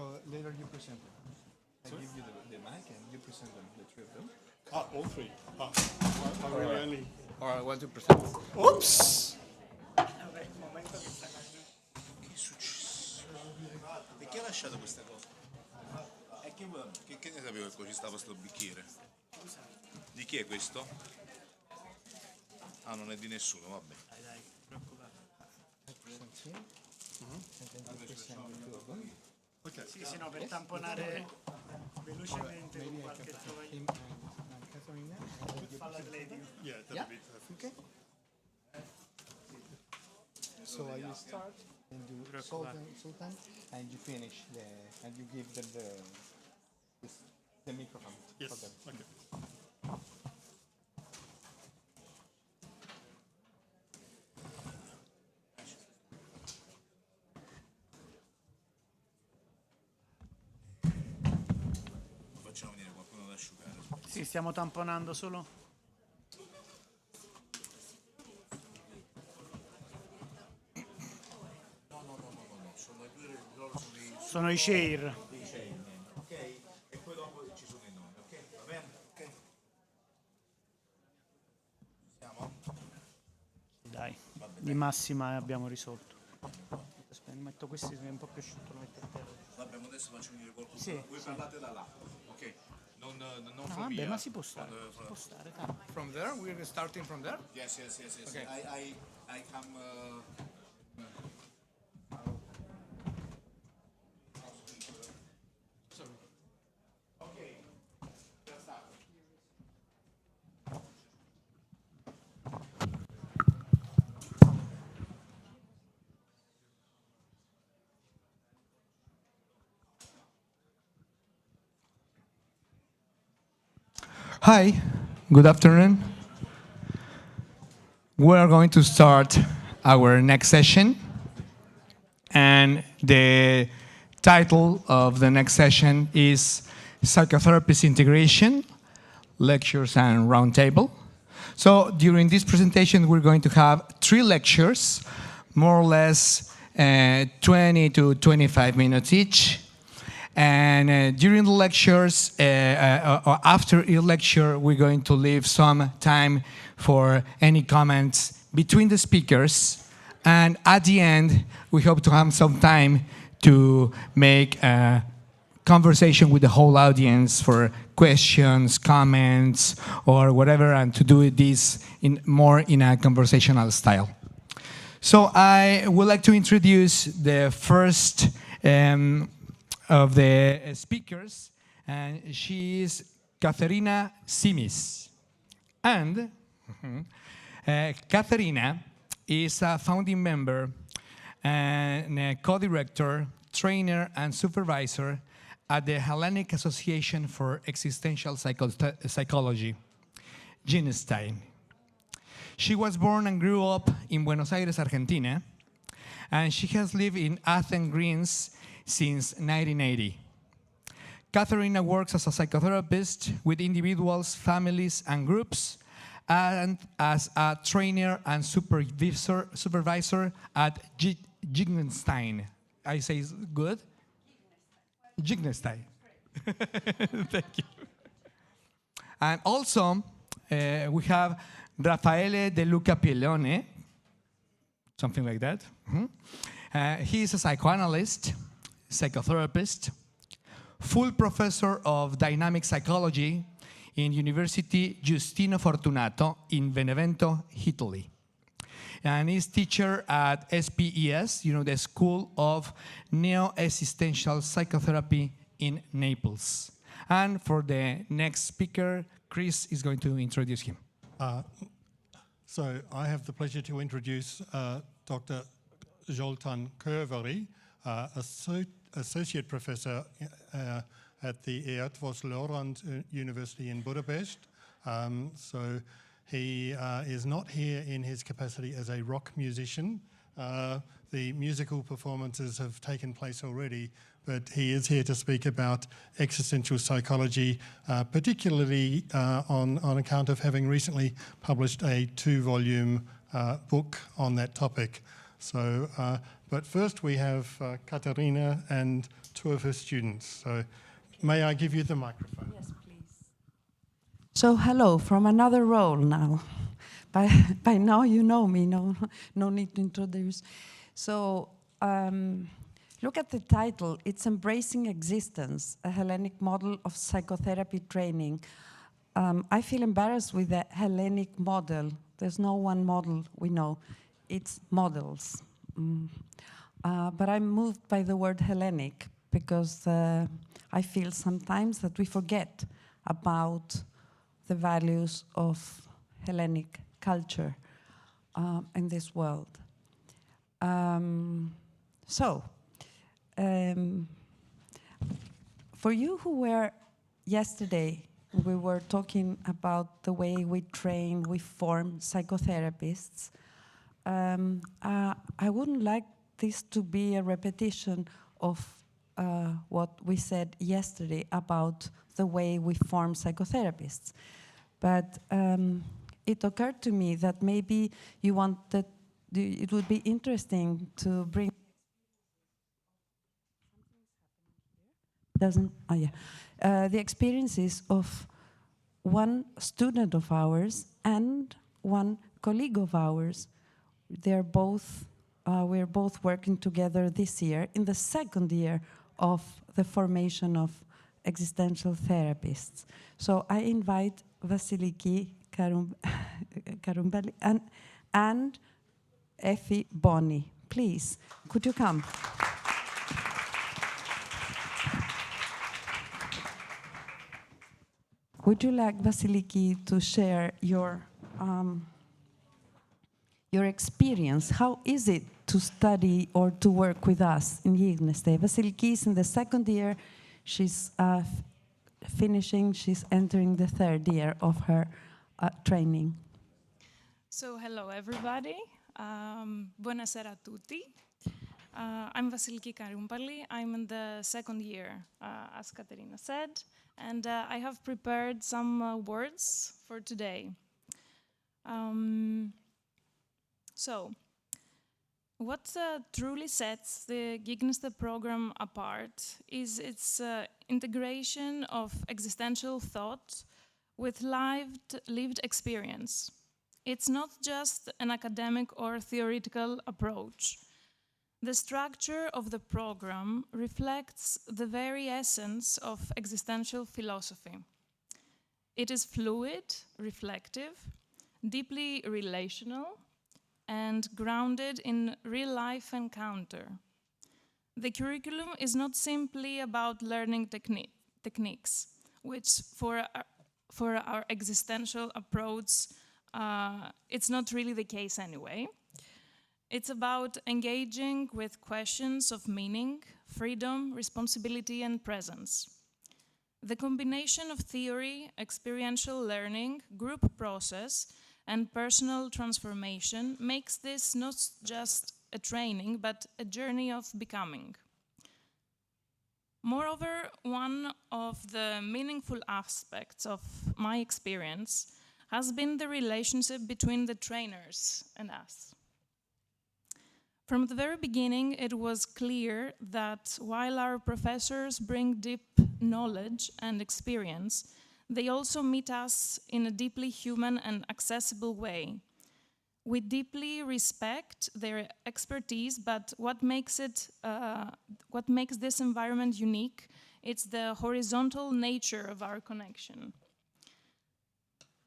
So later you present them. I give you the mic and you present them, the three of them. All three. I really only. Or I want to present. Oops! Che è successo? E chi ha lasciato questa cosa? E che ne sapevo che qua ci stava sto bicchiere? Di chi è questo? Ah, non è di nessuno, vabbè. I present him. And then you present the two of them. Okay. Sì, sì, no, per tamponare velocemente con Maybe I qualche can present tovagliolo. him and Catherine. And then you Fa l'atletico. Yeah, that'd be perfect. Okay. So I will start and do Sultan, and you finish and you give them the microphone Yes. for them. Okay. Facciamo venire qualcuno da asciugare. Sì, stiamo tamponando solo. No, sono i due, loro Sono i share. dei chain, ok? E poi dopo ci sono i nomi, ok? Va bene? Ok. Siamo? Dai, di massima abbiamo risolto. Aspetta, metto questi che è un po' più asciutto, lo metto a terra. Vabbè, ma adesso faccio venire qualcuno. Sì, Voi sì. parlate da là, ok? Non No, from vabbè, here. ma si può stare, dai. From there, we're starting from there. Yes. Okay. I come. Hi, good afternoon. We're going to start our next session, and the title of the next session is Psychotherapist Integration, Lectures and Roundtable. So during this presentation, we're going to have 3 lectures, more or less 20 to 25 minutes each. And during the lectures, or after each lecture, we're going to leave some time for any comments between the speakers. And at the end, we hope to have some time to make a conversation with the whole audience for questions, comments, or whatever, and to do this more in a conversational style. So I would like to introduce the first of the speakers, and she is Katharina Simis. And Katharina is a founding member and a co-director, trainer, and supervisor at the Hellenic Association for Existential Psychology, Ginstein. She was born and grew up in Buenos Aires, Argentina, and she has lived in Athens, Greece since 1980. Katharina works as a psychotherapist with individuals, families, and groups, and as a trainer and supervisor at Ginstein. I say good? Ginstein. Thank you. And also, we have Raffaele De Luca Pillone, something like that. He is a psychoanalyst, psychotherapist, full professor of dynamic psychology in University Giustino Fortunato in Benevento, Italy. And he's teacher at SPES, the School of Neo-Existential Psychotherapy in Naples. And for the next speaker, Chris is going to introduce him. So I have the pleasure to introduce Dr. Zoltán Kővári, Associate Professor at the Eötvös Loránd University in Budapest. So he is not here in his capacity as a rock musician. The musical performances have taken place already, but he is here to speak about existential psychology, particularly on account of having recently published a 2-volume book on that topic. So But first we have Katarina and two of her students. So may I give you the microphone? Yes, please. So hello from another role now. By now you know me, no need to introduce. So look at the title, it's Embracing Existence, a Hellenic Model of Psychotherapy Training. I feel embarrassed with the Hellenic model. There's no one model we know, it's models. But I'm moved by the word Hellenic because I feel sometimes that we forget about the values of Hellenic culture in this world. For you who were yesterday, we were talking about the way we train, we form psychotherapists. I wouldn't like this to be a repetition of what we said yesterday about the way we form psychotherapists. But it occurred to me that maybe you wanted, it would be interesting to bring the experiences of one student of ours and one colleague of ours. They're both, we're both working together this year in the second year of the formation of existential therapists. So I invite Vasiliki Karumbali and Effie Boni. Please, could you come? Would you like, Vasiliki, to share your experience? How is it to study or to work with us in Jigneste? Vasiliki is in the second year. She's finishing, she's entering the third year of her training. So, hello everybody. Buonasera a tutti. I'm Vasiliki Karumpali. I'm in the second year, as Katerina said, and I have prepared some words for today. What truly sets the Gigneste program apart is its integration of existential thought with lived experience. It's not just an academic or theoretical approach. The structure of the program reflects the very essence of existential philosophy. It is fluid, reflective, deeply relational, and grounded in real-life encounter. The curriculum is not simply about learning techniques, which for our existential approach, it's not really the case anyway. It's about engaging with questions of meaning, freedom, responsibility, and presence. The combination of theory, experiential learning, group process, and personal transformation makes this not just a training, but a journey of becoming. Moreover, one of the meaningful aspects of my experience has been the relationship between the trainers and us. From the very beginning, it was clear that while our professors bring deep knowledge and experience, they also meet us in a deeply human and accessible way. We deeply respect their expertise, but what makes this environment unique, it's the horizontal nature of our connection.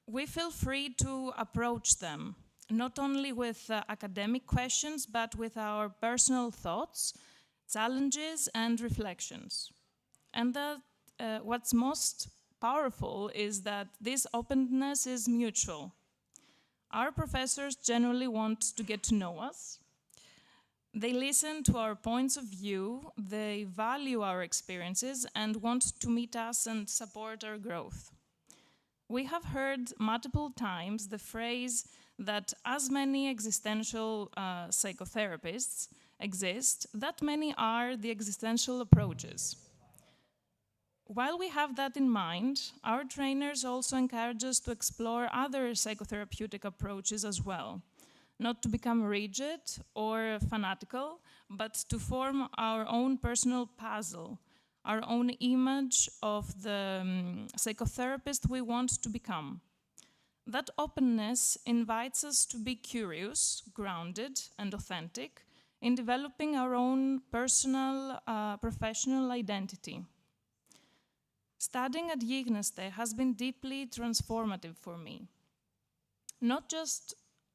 We feel free to approach them, not only with academic questions, but with our personal thoughts, challenges, and reflections. And that what's most powerful is that this openness is mutual. Our professors generally want to get to know us. They listen to our points of view, they value our experiences, and want to meet us and support our growth. We have heard multiple times the phrase that as many existential psychotherapists exist, that many are the existential approaches. While we have that in mind, our trainers also encourage us to explore other psychotherapeutic approaches as well. not to become rigid or fanatical, but to form our own personal puzzle, our own image of the psychotherapist we want to become. That openness invites us to be curious, grounded, and authentic in developing our own personal, professional identity. Studying at Gignaste has been deeply transformative for me, not just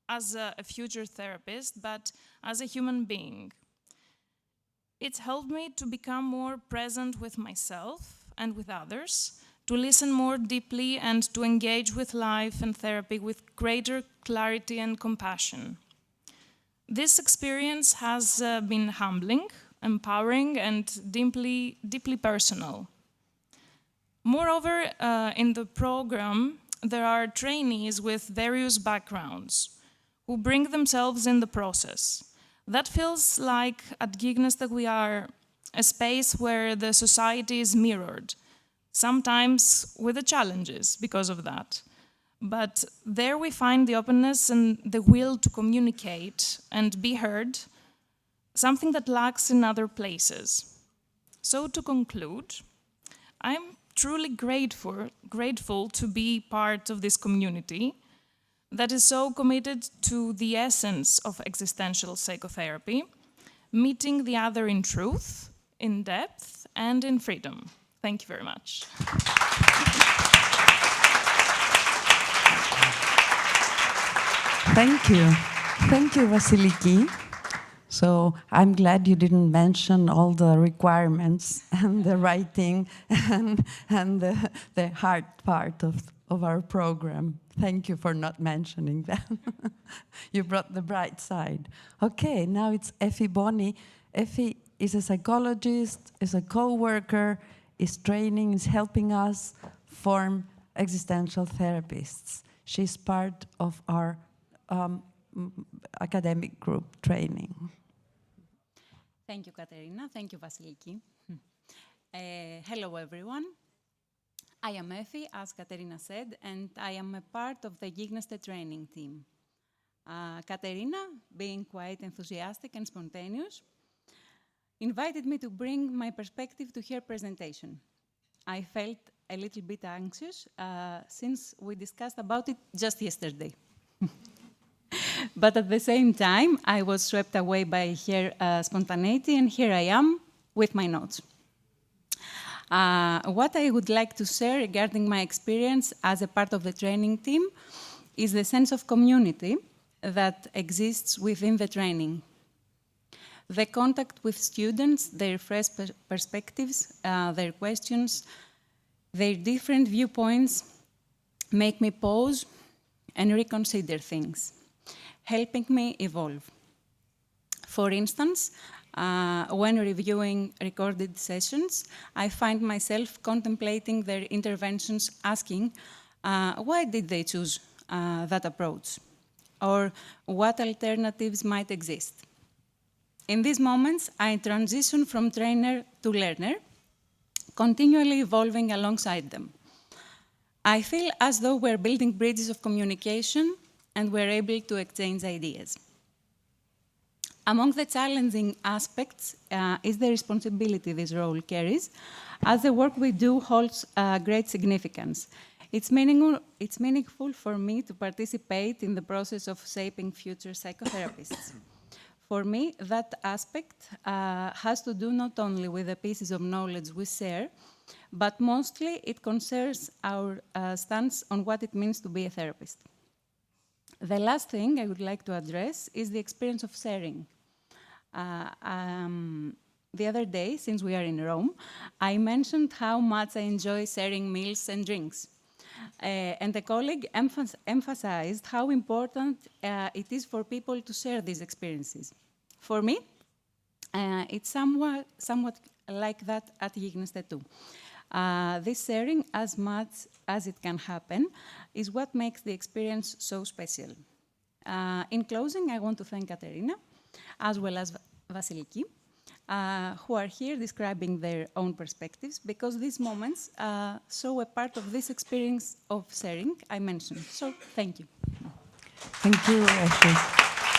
as a future therapist, but as a human being. It's helped me to become more present with myself and with others, to listen more deeply and to engage with life and therapy with greater clarity and compassion. This experience has been humbling, empowering, and deeply personal. Moreover, in the program, there are trainees with various backgrounds who bring themselves in the process. That feels like at Gignaste we are a space where the society is mirrored, sometimes with the challenges because of that. But there we find the openness and the will to communicate and be heard, something that lacks in other places. So to conclude, I'm truly grateful to be part of this community that is so committed to the essence of existential psychotherapy, meeting the other in truth, in depth, and in freedom. Thank you very much. Thank you. Thank you, Vasiliki. So I'm glad you didn't mention all the requirements and the writing and the hard part of our program. Thank you for not mentioning that. You brought the bright side. Okay, now it's Effie Boni. Effie is a psychologist, is a co-worker, is training, is helping us form existential therapists. She's part of our academic group training. Thank you, Katerina. Thank you, Vasiliki. Hello, everyone. I am Effie, as Katerina said, and I am a part of the Gignaste training team. Katerina, being quite enthusiastic and spontaneous, invited me to bring my perspective to her presentation. I felt a little bit anxious since we discussed about it just yesterday. But at the same time, I was swept away by her spontaneity, and here I am with my notes. What I would like to share regarding my experience as a part of the training team is the sense of community that exists within the training. The contact with students, their fresh perspectives, their questions, their different viewpoints make me pause and reconsider things, helping me evolve. For instance, when reviewing recorded sessions, I find myself contemplating their interventions, asking, why did they choose that approach? Or what alternatives might exist? In these moments, I transition from trainer to learner, continually evolving alongside them. I feel as though we're building bridges of communication and we're able to exchange ideas. Among the challenging aspects is the responsibility this role carries, as the work we do holds great significance. It's meaningful for me to participate in the process of shaping future psychotherapists. For me, that aspect has to do not only with the pieces of knowledge we share, but mostly it concerns our stance on what it means to be a therapist. The last thing I would like to address is the experience of sharing. The other day, since we are in Rome, I mentioned how much I enjoy sharing meals and drinks. And a colleague emphasized how important it is for people to share these experiences. For me, it's somewhat like that at Gignaste too. This sharing, as much as it can happen, is what makes the experience so special. In closing, I want to thank Katerina, as well as Vasiliki, who are here describing their own perspectives, because these moments show a part of this experience of sharing I mentioned. So, thank you. Thank you, Effie.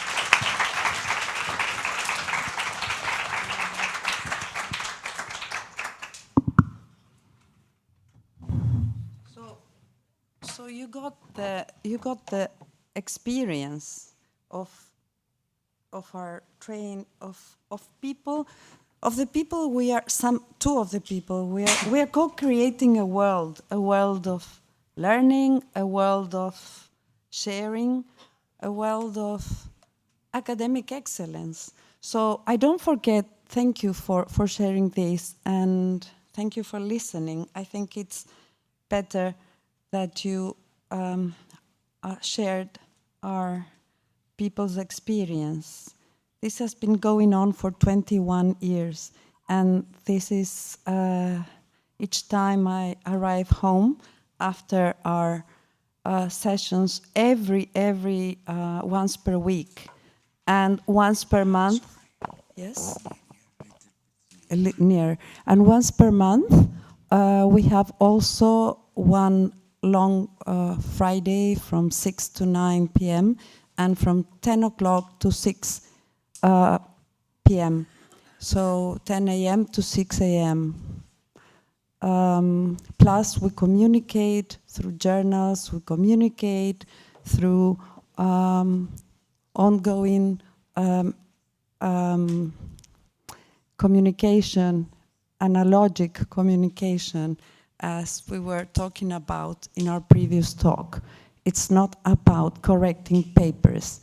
you got the experience of our train of people, of the people we are, two of the people we are co-creating a world of learning, a world of sharing, a world of academic excellence. So I don't forget, thank you for sharing this, and thank you for listening. I think it's better that you shared our people's experience. This has been going on for 21 years, and this is each time I arrive home after our sessions every once per week and once per month. Yes, near, and once per month we have also one long Friday from 6 to 9 p.m. and from 10 o'clock to 6 p.m. So 10 a.m. to 6 a.m. Plus we communicate through journals, we communicate through ongoing communication, analogic communication, as we were talking about in our previous talk. It's not about correcting papers.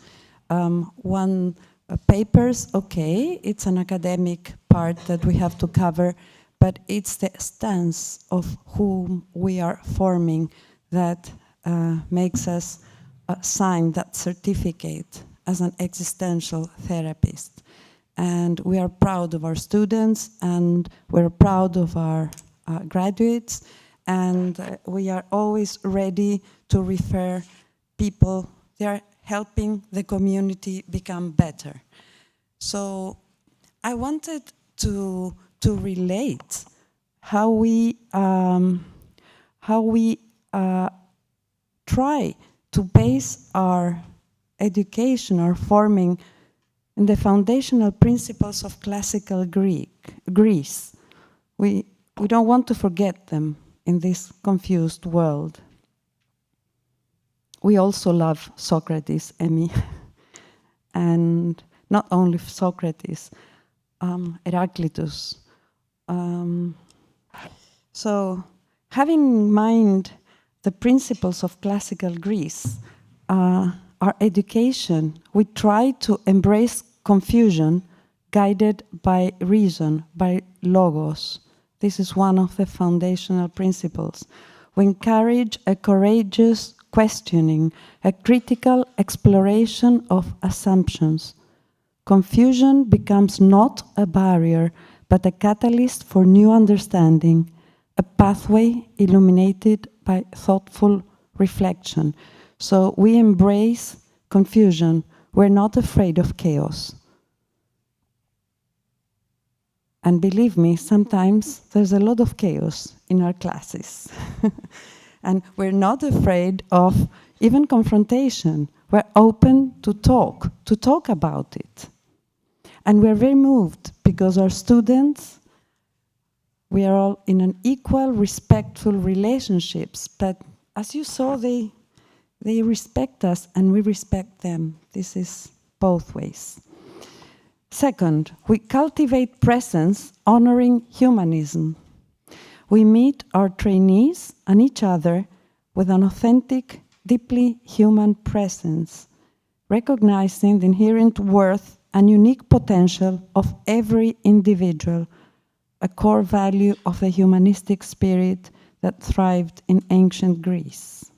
Papers, okay, it's an academic part that we have to cover, but it's the stance of whom we are forming that makes us sign that certificate as an existential therapist. And we are proud of our students, and we're proud of our graduates, and we are always ready to refer people. They are helping the community become better. So I wanted to relate how we try to base our education, our forming, in the foundational principles of classical Greece. We don't want to forget them in this confused world. We also love Socrates, Emmy, and not only Socrates, Heraclitus. So having in mind the principles of classical Greece, our education, we try to embrace confusion guided by reason, by logos. This is one of the foundational principles. We encourage a courageous questioning, a critical exploration of assumptions. Confusion becomes not a barrier, but a catalyst for new understanding, a pathway illuminated by thoughtful reflection. So we embrace confusion. We're not afraid of chaos. And believe me, sometimes there's a lot of chaos in our classes. And we're not afraid of even confrontation. We're open to talk about it. And we're very moved because our students, we are all in an equal, respectful relationships. But as you saw, they respect us and we respect them. This is both ways. Second, we cultivate presence honoring humanism. We meet our trainees and each other with an authentic, deeply human presence, recognizing the inherent worth and unique potential of every individual, a core value of the humanistic spirit that thrived in ancient Greece.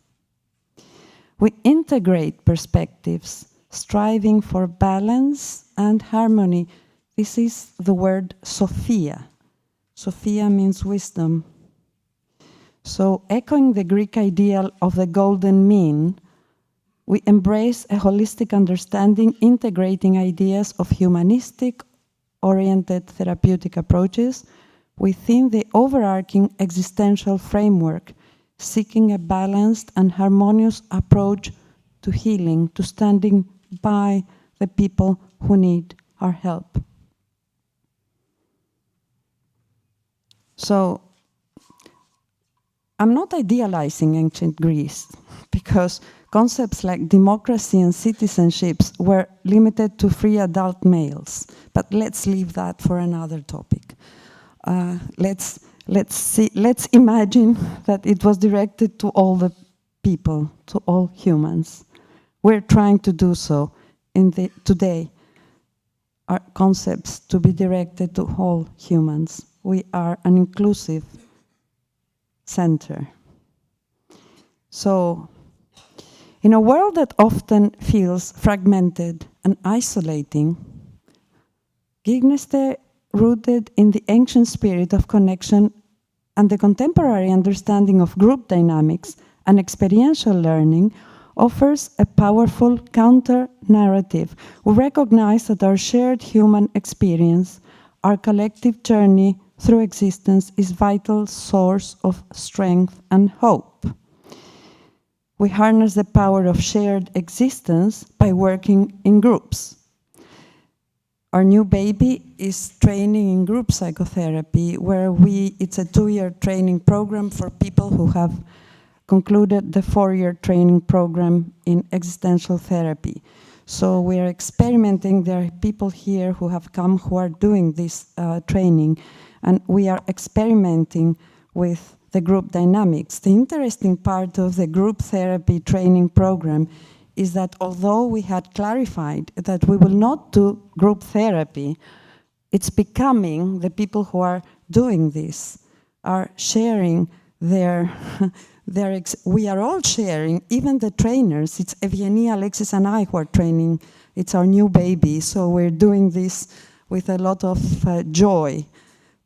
We integrate perspectives, striving for balance and harmony. This is the word Sophia. Sophia means wisdom. So, echoing the Greek ideal of the golden mean, we embrace a holistic understanding, integrating ideas of humanistic-oriented therapeutic approaches within the overarching existential framework, seeking a balanced and harmonious approach to healing, to standing by the people who need our help. So, I'm not idealizing ancient Greece, because concepts like democracy and citizenships were limited to free adult males. But let's leave that for another topic. Let's imagine that it was directed to all the people, to all humans. We're trying to do so today. Our concepts to be directed to all humans. We are an inclusive center. So, in a world that often feels fragmented and isolating, Gigneste, rooted in the ancient spirit of connection and the contemporary understanding of group dynamics and experiential learning, offers a powerful counter-narrative. We recognize that our shared human experience, our collective journey through existence, is a vital source of strength and hope. We harness the power of shared existence by working in groups. Our new baby is training in group psychotherapy, where it's a 2-year training program for people who have concluded the 4-year training program in existential therapy. So we are experimenting. There are people here who have come who are doing this training, and we are experimenting with the group dynamics. The interesting part of the group therapy training program is that although we had clarified that we will not do group therapy, it's becoming the people who are doing this are sharing their we are all sharing, even the trainers. It's Evianie, Alexis, and I who are training. It's our new baby, so we're doing this with a lot of joy.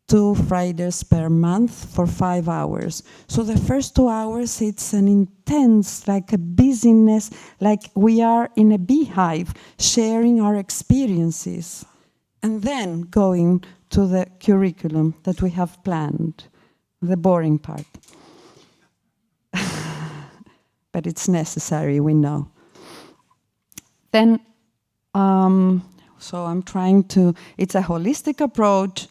2 Fridays per month for 5 hours. So the first 2 hours, it's an intense, like a busyness, like we are in a beehive, sharing our experiences, and then going to the curriculum that we have planned, the boring part. But it's necessary, we know. Then, so I'm trying to, it's a holistic approach.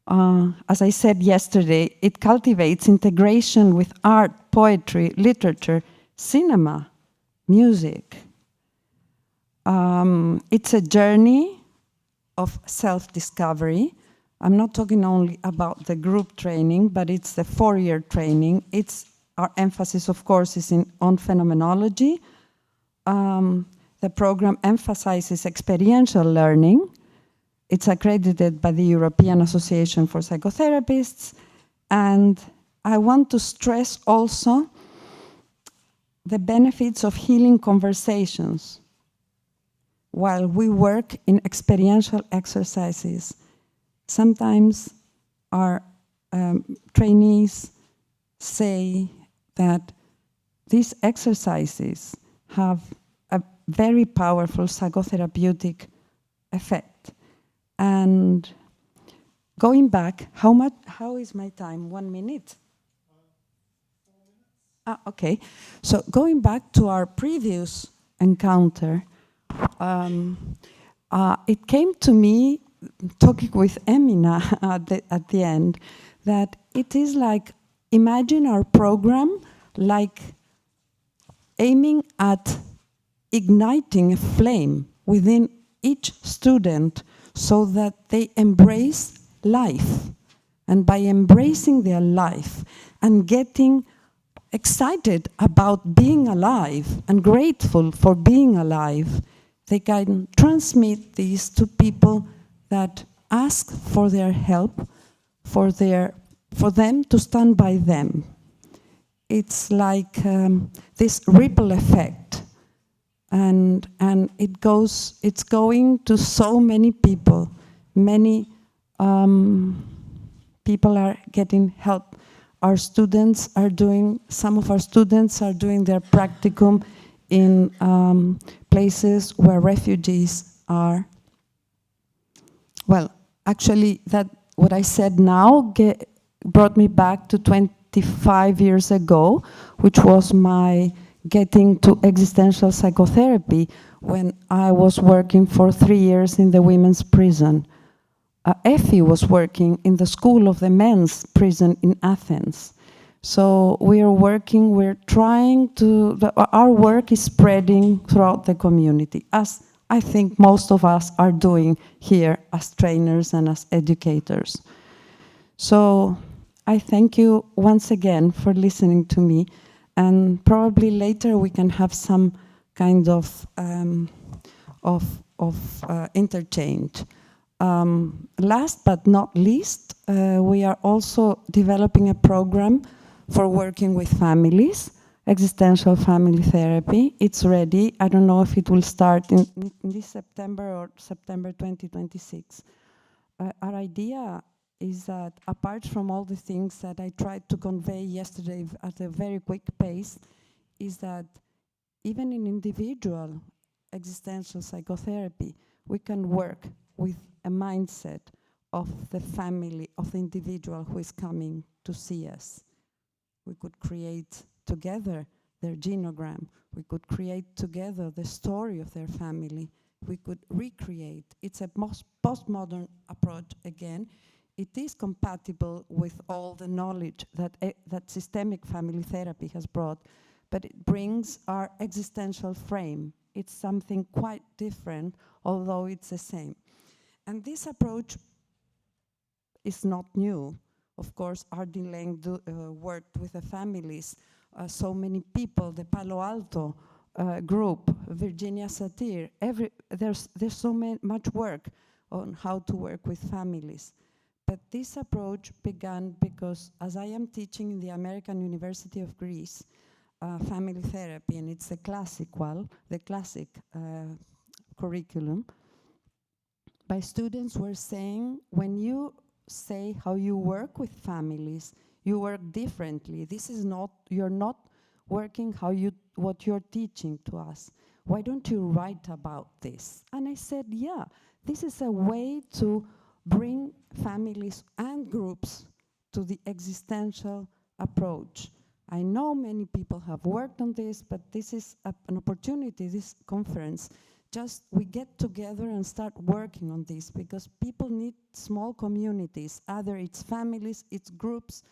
As I said yesterday, it cultivates integration with art, poetry, literature, cinema, music. It's a journey of self-discovery. I'm not talking only about the group training, but it's the 4-year training. Our emphasis, of course, is on phenomenology. The program emphasizes experiential learning. It's accredited by the European Association for Psychotherapists. And I want to stress also the benefits of healing conversations while we work in experiential exercises. Sometimes our trainees say that these exercises have a very powerful psychotherapeutic effect. And going back, how is my time? 1 minute? 4 minutes. Okay. So going back to our previous encounter, it came to me, talking with Emina at the end, that it is like, imagine our program like aiming at igniting a flame within each student so that they embrace life. And by embracing their life and getting excited about being alive and grateful for being alive, they can transmit these to people that ask for their help, for them to stand by them. It's like this ripple effect, and it's going to so many people. Many people are getting help. Some of our students are doing their practicum in places where refugees are. Well, actually, what I said now brought me back to 25 years ago, which was my getting to existential psychotherapy when I was working for 3 years in the women's prison. Effie was working in the school of the men's prison in Athens. So we're trying to, our work is spreading throughout the community, as I think most of us are doing here as trainers and as educators. So I thank you once again for listening to me, and probably later we can have some kind of interchange. Last but not least, we are also developing a program for working with families, existential family therapy. It's ready. I don't know if it will start in this September or September 2026. Our idea is that apart from all the things that I tried to convey yesterday at a very quick pace, is that even in individual existential psychotherapy, we can work with a mindset of the family, of the individual who is coming to see us. We could create together their genogram. We could create together the story of their family. We could recreate. It's a postmodern approach again. It is compatible with all the knowledge that, that systemic family therapy has brought, but it brings our existential frame. It's something quite different, although it's the same. And this approach is not new. Of course, Ardin Lang worked with the families, so many people, the Palo Alto group, Virginia Satir, there's so much work on how to work with families. But this approach began because, as I am teaching in the American University of Greece, family therapy, and it's the classic curriculum, my students were saying, when you say how you work with families, you work differently. This is not, you're not working what you're teaching to us. Why don't you write about this? And I said, yeah, this is a way to bring families and groups to the existential approach. I know many people have worked on this, but this is an opportunity, this conference. Just we get together and start working on this, because people need small communities, either it's families, it's groups,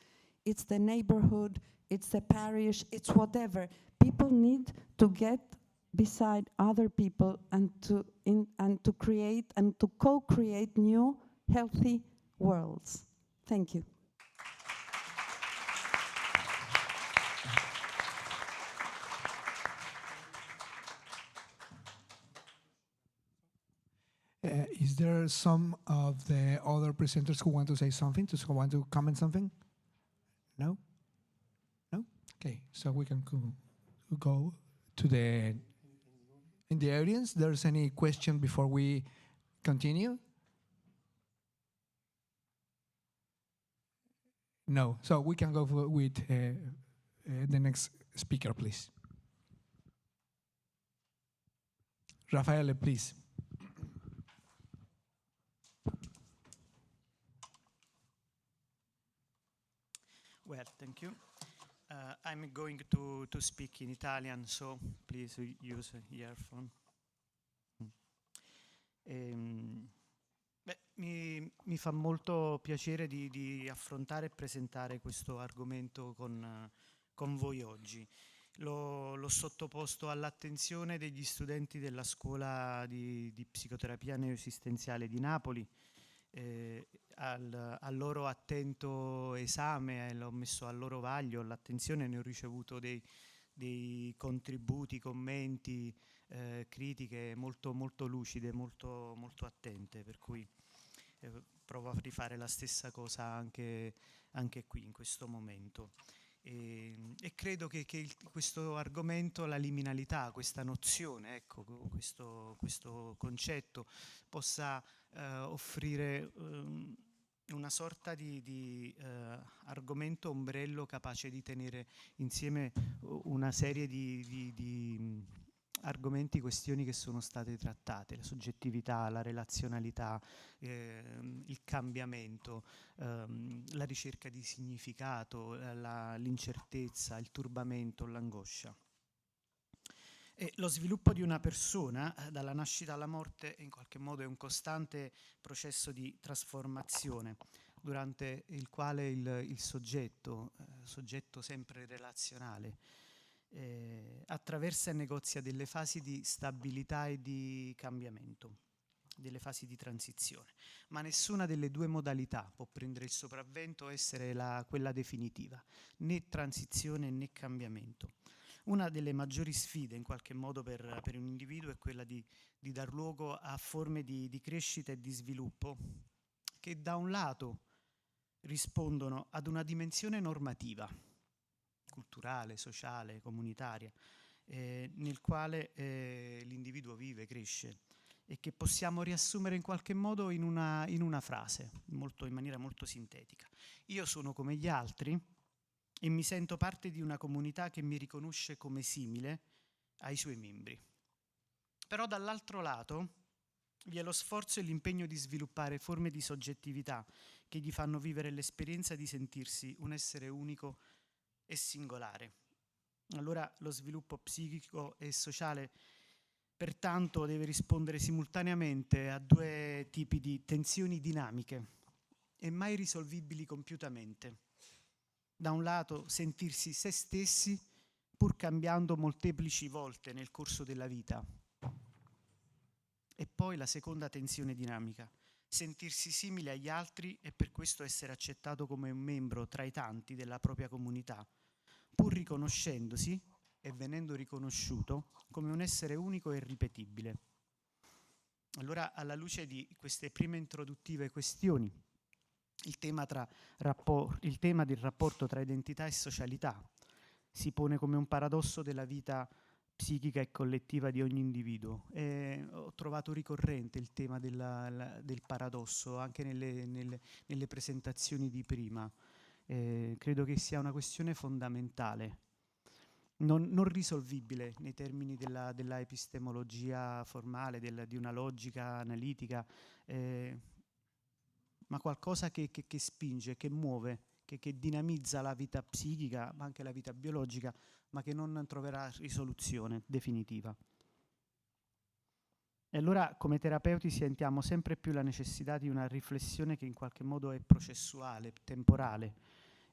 it's the neighborhood, it's the parish, it's whatever. People need to get beside other people and to create and to co-create new healthy worlds. Thank you. Is there some of the other presenters who want to say something, who want to comment something? No? No? Okay, so we can go to the, in the audience. There's any question before we continue? No, so we can go with the next speaker, please. Raffaele, please. Well, thank you. I'm going to speak in Italian, so please use an earphone. Mi fa molto piacere di affrontare e presentare questo argomento con voi oggi. L'ho sottoposto all'attenzione degli studenti della scuola di psicoterapia neoesistenziale di Napoli, al loro attento esame, l'ho messo al loro vaglio, l'attenzione, ne ho ricevuto dei contributi, commenti, critiche molto, molto lucide, molto, molto attente, per cui provo a rifare la stessa cosa anche qui in questo momento. E credo che questo argomento, la liminalità, questa nozione, ecco, questo concetto possa offrire una sorta di argomento ombrello capace di tenere insieme una serie di argomenti, questioni che sono state trattate: la soggettività, la relazionalità, il cambiamento, la ricerca di significato, l'incertezza, il turbamento, l'angoscia. E lo sviluppo di una persona, dalla nascita alla morte, in qualche modo è un costante processo di trasformazione. durante il quale il soggetto sempre relazionale, attraversa e negozia delle fasi di stabilità e di cambiamento, delle fasi di transizione, ma nessuna delle due modalità può prendere il sopravvento e essere quella definitiva, né transizione né cambiamento. Una delle maggiori sfide in qualche modo per un individuo è quella di dar luogo a forme di crescita e di sviluppo che da un lato rispondono ad una dimensione normativa, culturale, sociale, comunitaria, nel quale l'individuo vive, cresce, e che possiamo riassumere in qualche modo in una frase, in maniera molto sintetica. Io sono come gli altri e mi sento parte di una comunità che mi riconosce come simile ai suoi membri. Però dall'altro lato vi è lo sforzo e l'impegno di sviluppare forme di soggettività che gli fanno vivere l'esperienza di sentirsi un essere unico e singolare. Allora lo sviluppo psichico e sociale pertanto deve rispondere simultaneamente a due tipi di tensioni dinamiche e mai risolvibili compiutamente. Da un lato sentirsi se stessi pur cambiando molteplici volte nel corso della vita. E poi la seconda tensione dinamica, sentirsi simile agli altri e per questo essere accettato come un membro tra i tanti della propria comunità, pur riconoscendosi e venendo riconosciuto come un essere unico e irripetibile. Allora, alla luce di queste prime introduttive questioni, il tema del rapporto tra identità e socialità si pone come un paradosso della vita psichica e collettiva di ogni individuo. Ho trovato ricorrente il tema del paradosso anche nelle presentazioni di prima. Credo che sia una questione fondamentale, non risolvibile nei termini della epistemologia formale, di una logica analitica, ma qualcosa che spinge, che muove, che dinamizza la vita psichica, ma anche la vita biologica, ma che non troverà risoluzione definitiva. E allora come terapeuti sentiamo sempre più la necessità di una riflessione che in qualche modo è processuale, temporale,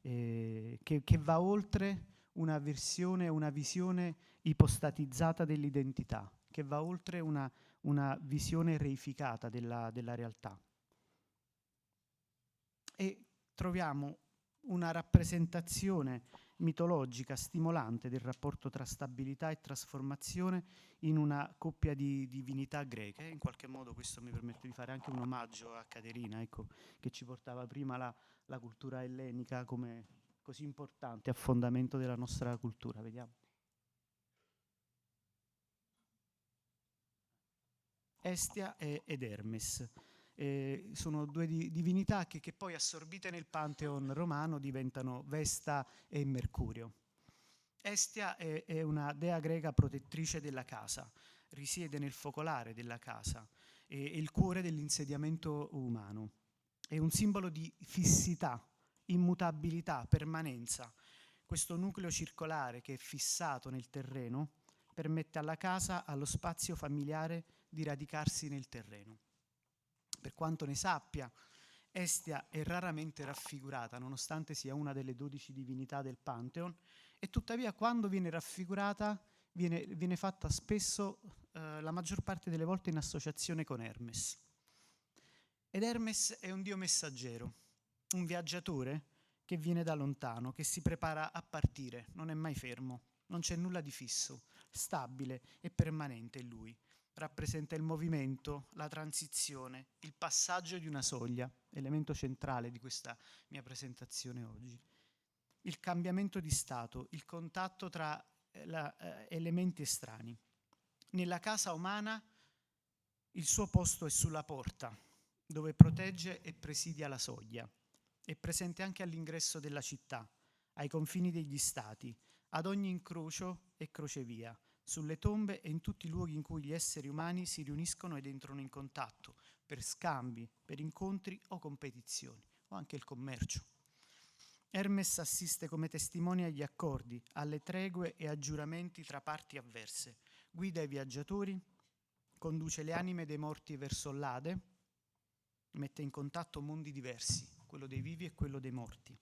che va oltre una versione, una visione ipostatizzata dell'identità, che va oltre una visione reificata della realtà. E troviamo una rappresentazione mitologica stimolante del rapporto tra stabilità e trasformazione in una coppia di divinità greche. In qualche modo questo mi permette di fare anche un omaggio a Caterina, ecco, che ci portava prima la cultura ellenica come così importante a fondamento della nostra cultura. Vediamo. Estia ed Hermes. Sono due divinità che poi assorbite nel Pantheon romano diventano Vesta e Mercurio. Estia è una dea greca protettrice della casa, risiede nel focolare della casa, è il cuore dell'insediamento umano, è un simbolo di fissità, immutabilità, permanenza. Questo nucleo circolare che è fissato nel terreno permette alla casa, allo spazio familiare, di radicarsi nel terreno. Per quanto ne sappia, Estia è raramente raffigurata, nonostante sia una delle 12 divinità del Pantheon, e tuttavia quando viene raffigurata viene fatta spesso, la maggior parte delle volte, in associazione con Hermes. Ed Hermes è un dio messaggero, un viaggiatore che viene da lontano, che si prepara a partire, non è mai fermo, non c'è nulla di fisso, stabile e permanente in lui. Rappresenta il movimento, la transizione, il passaggio di una soglia, elemento centrale di questa mia presentazione oggi. Il cambiamento di stato, il contatto tra elementi estranei. Nella casa umana il suo posto è sulla porta, dove protegge e presidia la soglia. È presente anche all'ingresso della città, ai confini degli stati, ad ogni incrocio e crocevia, sulle tombe e in tutti i luoghi in cui gli esseri umani si riuniscono ed entrano in contatto, per scambi, per incontri o competizioni, o anche il commercio. Hermes assiste come testimone agli accordi, alle tregue e ai giuramenti tra parti avverse, guida i viaggiatori, conduce le anime dei morti verso l'Ade, mette in contatto mondi diversi, quello dei vivi e quello dei morti.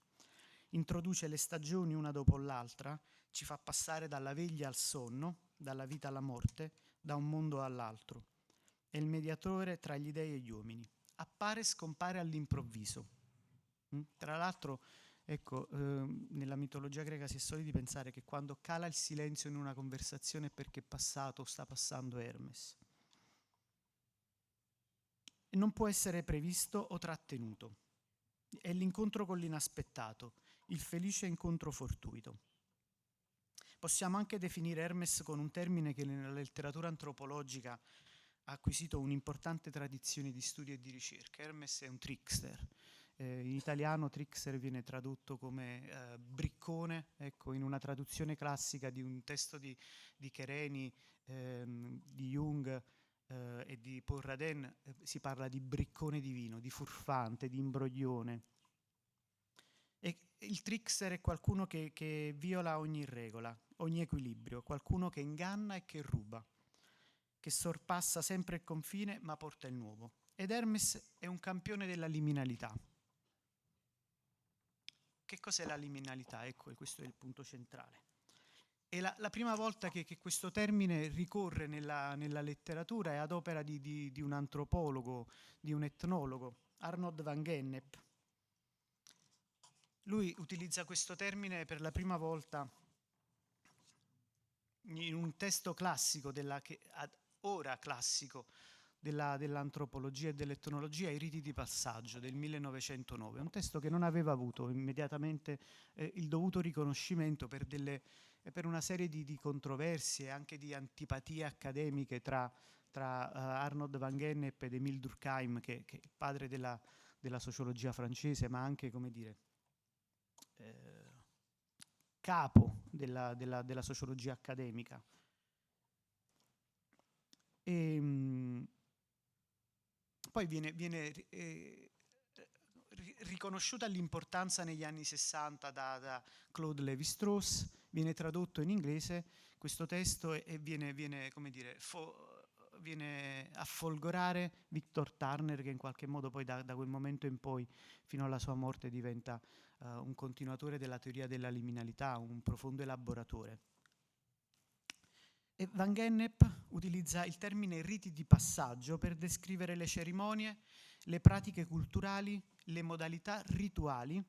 Introduce le stagioni una dopo l'altra, ci fa passare dalla veglia al sonno, dalla vita alla morte, da un mondo all'altro. È il mediatore tra gli dei e gli uomini. Appare e scompare all'improvviso. Tra l'altro, ecco, nella mitologia greca si è soliti pensare che quando cala il silenzio in una conversazione è perché è passato o sta passando Hermes. E non può essere previsto o trattenuto. È l'incontro con l'inaspettato, il felice incontro fortuito. Possiamo anche definire Hermes con un termine che nella letteratura antropologica ha acquisito un'importante tradizione di studio e di ricerca. Hermes è un trickster. In italiano trickster viene tradotto come briccone, ecco, in una traduzione classica di un testo di Chereni, di Jung e di Paul Raden, si parla di briccone divino, di furfante, di imbroglione. E il trickster è qualcuno che viola ogni regola, ogni equilibrio, qualcuno che inganna e che ruba, che sorpassa sempre il confine ma porta il nuovo. Ed Hermes è un campione della liminalità. Che cos'è la liminalità? Ecco, questo è il punto centrale. E la prima volta che questo termine ricorre nella letteratura è ad opera di un antropologo, di un etnologo, Arnold van Gennep. Lui utilizza questo termine per la prima volta in un testo classico, ora classico, dell'antropologia e dell'etnologia, I riti di passaggio del 1909, un testo che non aveva avuto immediatamente il dovuto riconoscimento per una serie di controversie e anche di antipatie accademiche tra Arnold van Gennep ed Émile Durkheim, che è il padre della sociologia francese, ma anche, come dire, capo della sociologia accademica. Poi viene riconosciuta l'importanza negli anni 60 da Claude Lévi-Strauss, viene tradotto in inglese questo testo e viene come dire, viene a folgorare Victor Turner, che in qualche modo poi da quel momento in poi fino alla sua morte diventa un continuatore della teoria della liminalità, un profondo elaboratore. E Van Gennep utilizza il termine riti di passaggio per descrivere le cerimonie, le pratiche culturali, le modalità rituali,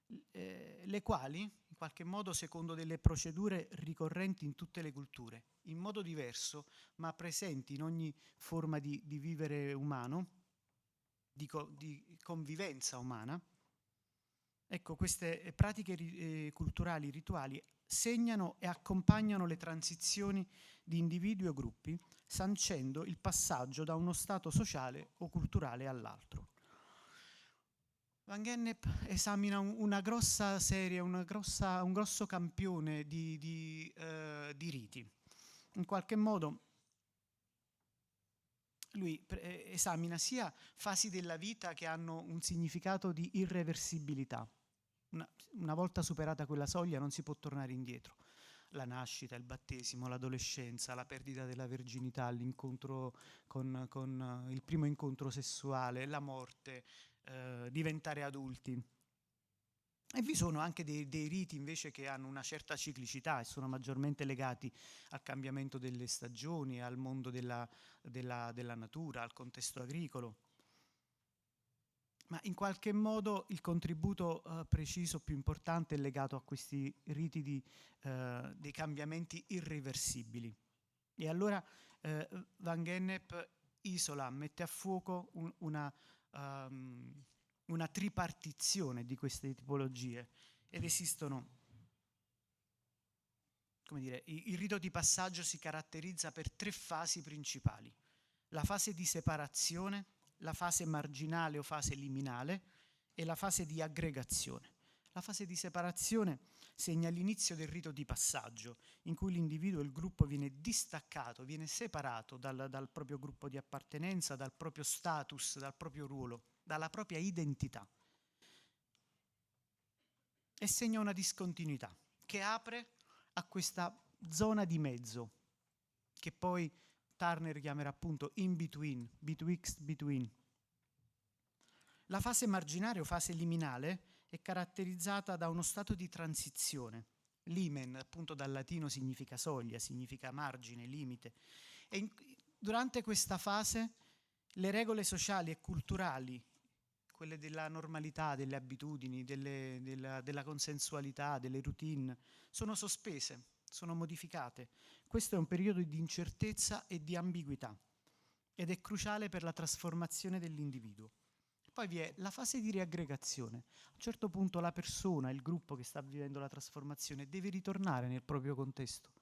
le quali, in qualche modo, secondo delle procedure ricorrenti in tutte le culture, in modo diverso, ma presenti in ogni forma di vivere umano, di convivenza umana. Ecco, queste pratiche culturali, rituali, segnano e accompagnano le transizioni di individui o gruppi, sancendo il passaggio da uno stato sociale o culturale all'altro. Van Gennep esamina una grossa serie, un grosso campione di riti. In qualche modo lui esamina sia fasi della vita che hanno un significato di irreversibilità. Una volta superata quella soglia non si può tornare indietro. La nascita, il battesimo, l'adolescenza, la perdita della verginità, l'incontro con il primo incontro sessuale, la morte, diventare adulti. E vi sono anche dei riti invece che hanno una certa ciclicità e sono maggiormente legati al cambiamento delle stagioni, al mondo della natura, al contesto agricolo. Ma in qualche modo il contributo preciso più importante è legato a questi riti dei cambiamenti irreversibili. E allora Van Gennep isola, mette a fuoco una tripartizione di queste tipologie ed esistono, come dire, il rito di passaggio si caratterizza per 3 fasi principali: la fase di separazione, la fase marginale o fase liminale e la fase di aggregazione. La fase di separazione segna l'inizio del rito di passaggio, in cui l'individuo e il gruppo viene distaccato, viene separato dal proprio gruppo di appartenenza, dal proprio status, dal proprio ruolo, dalla propria identità. E segna una discontinuità che apre a questa zona di mezzo, che poi Turner chiamerà appunto in between, betwixt, between. La fase marginale o fase liminale è caratterizzata da uno stato di transizione. Limen, appunto dal latino, significa soglia, significa margine, limite. E durante questa fase le regole sociali e culturali, quelle della normalità, delle abitudini, della consensualità, delle routine, sono sospese, sono modificate. Questo è un periodo di incertezza e di ambiguità ed è cruciale per la trasformazione dell'individuo. Poi vi è la fase di riaggregazione. A un certo punto la persona, il gruppo che sta vivendo la trasformazione deve ritornare nel proprio contesto.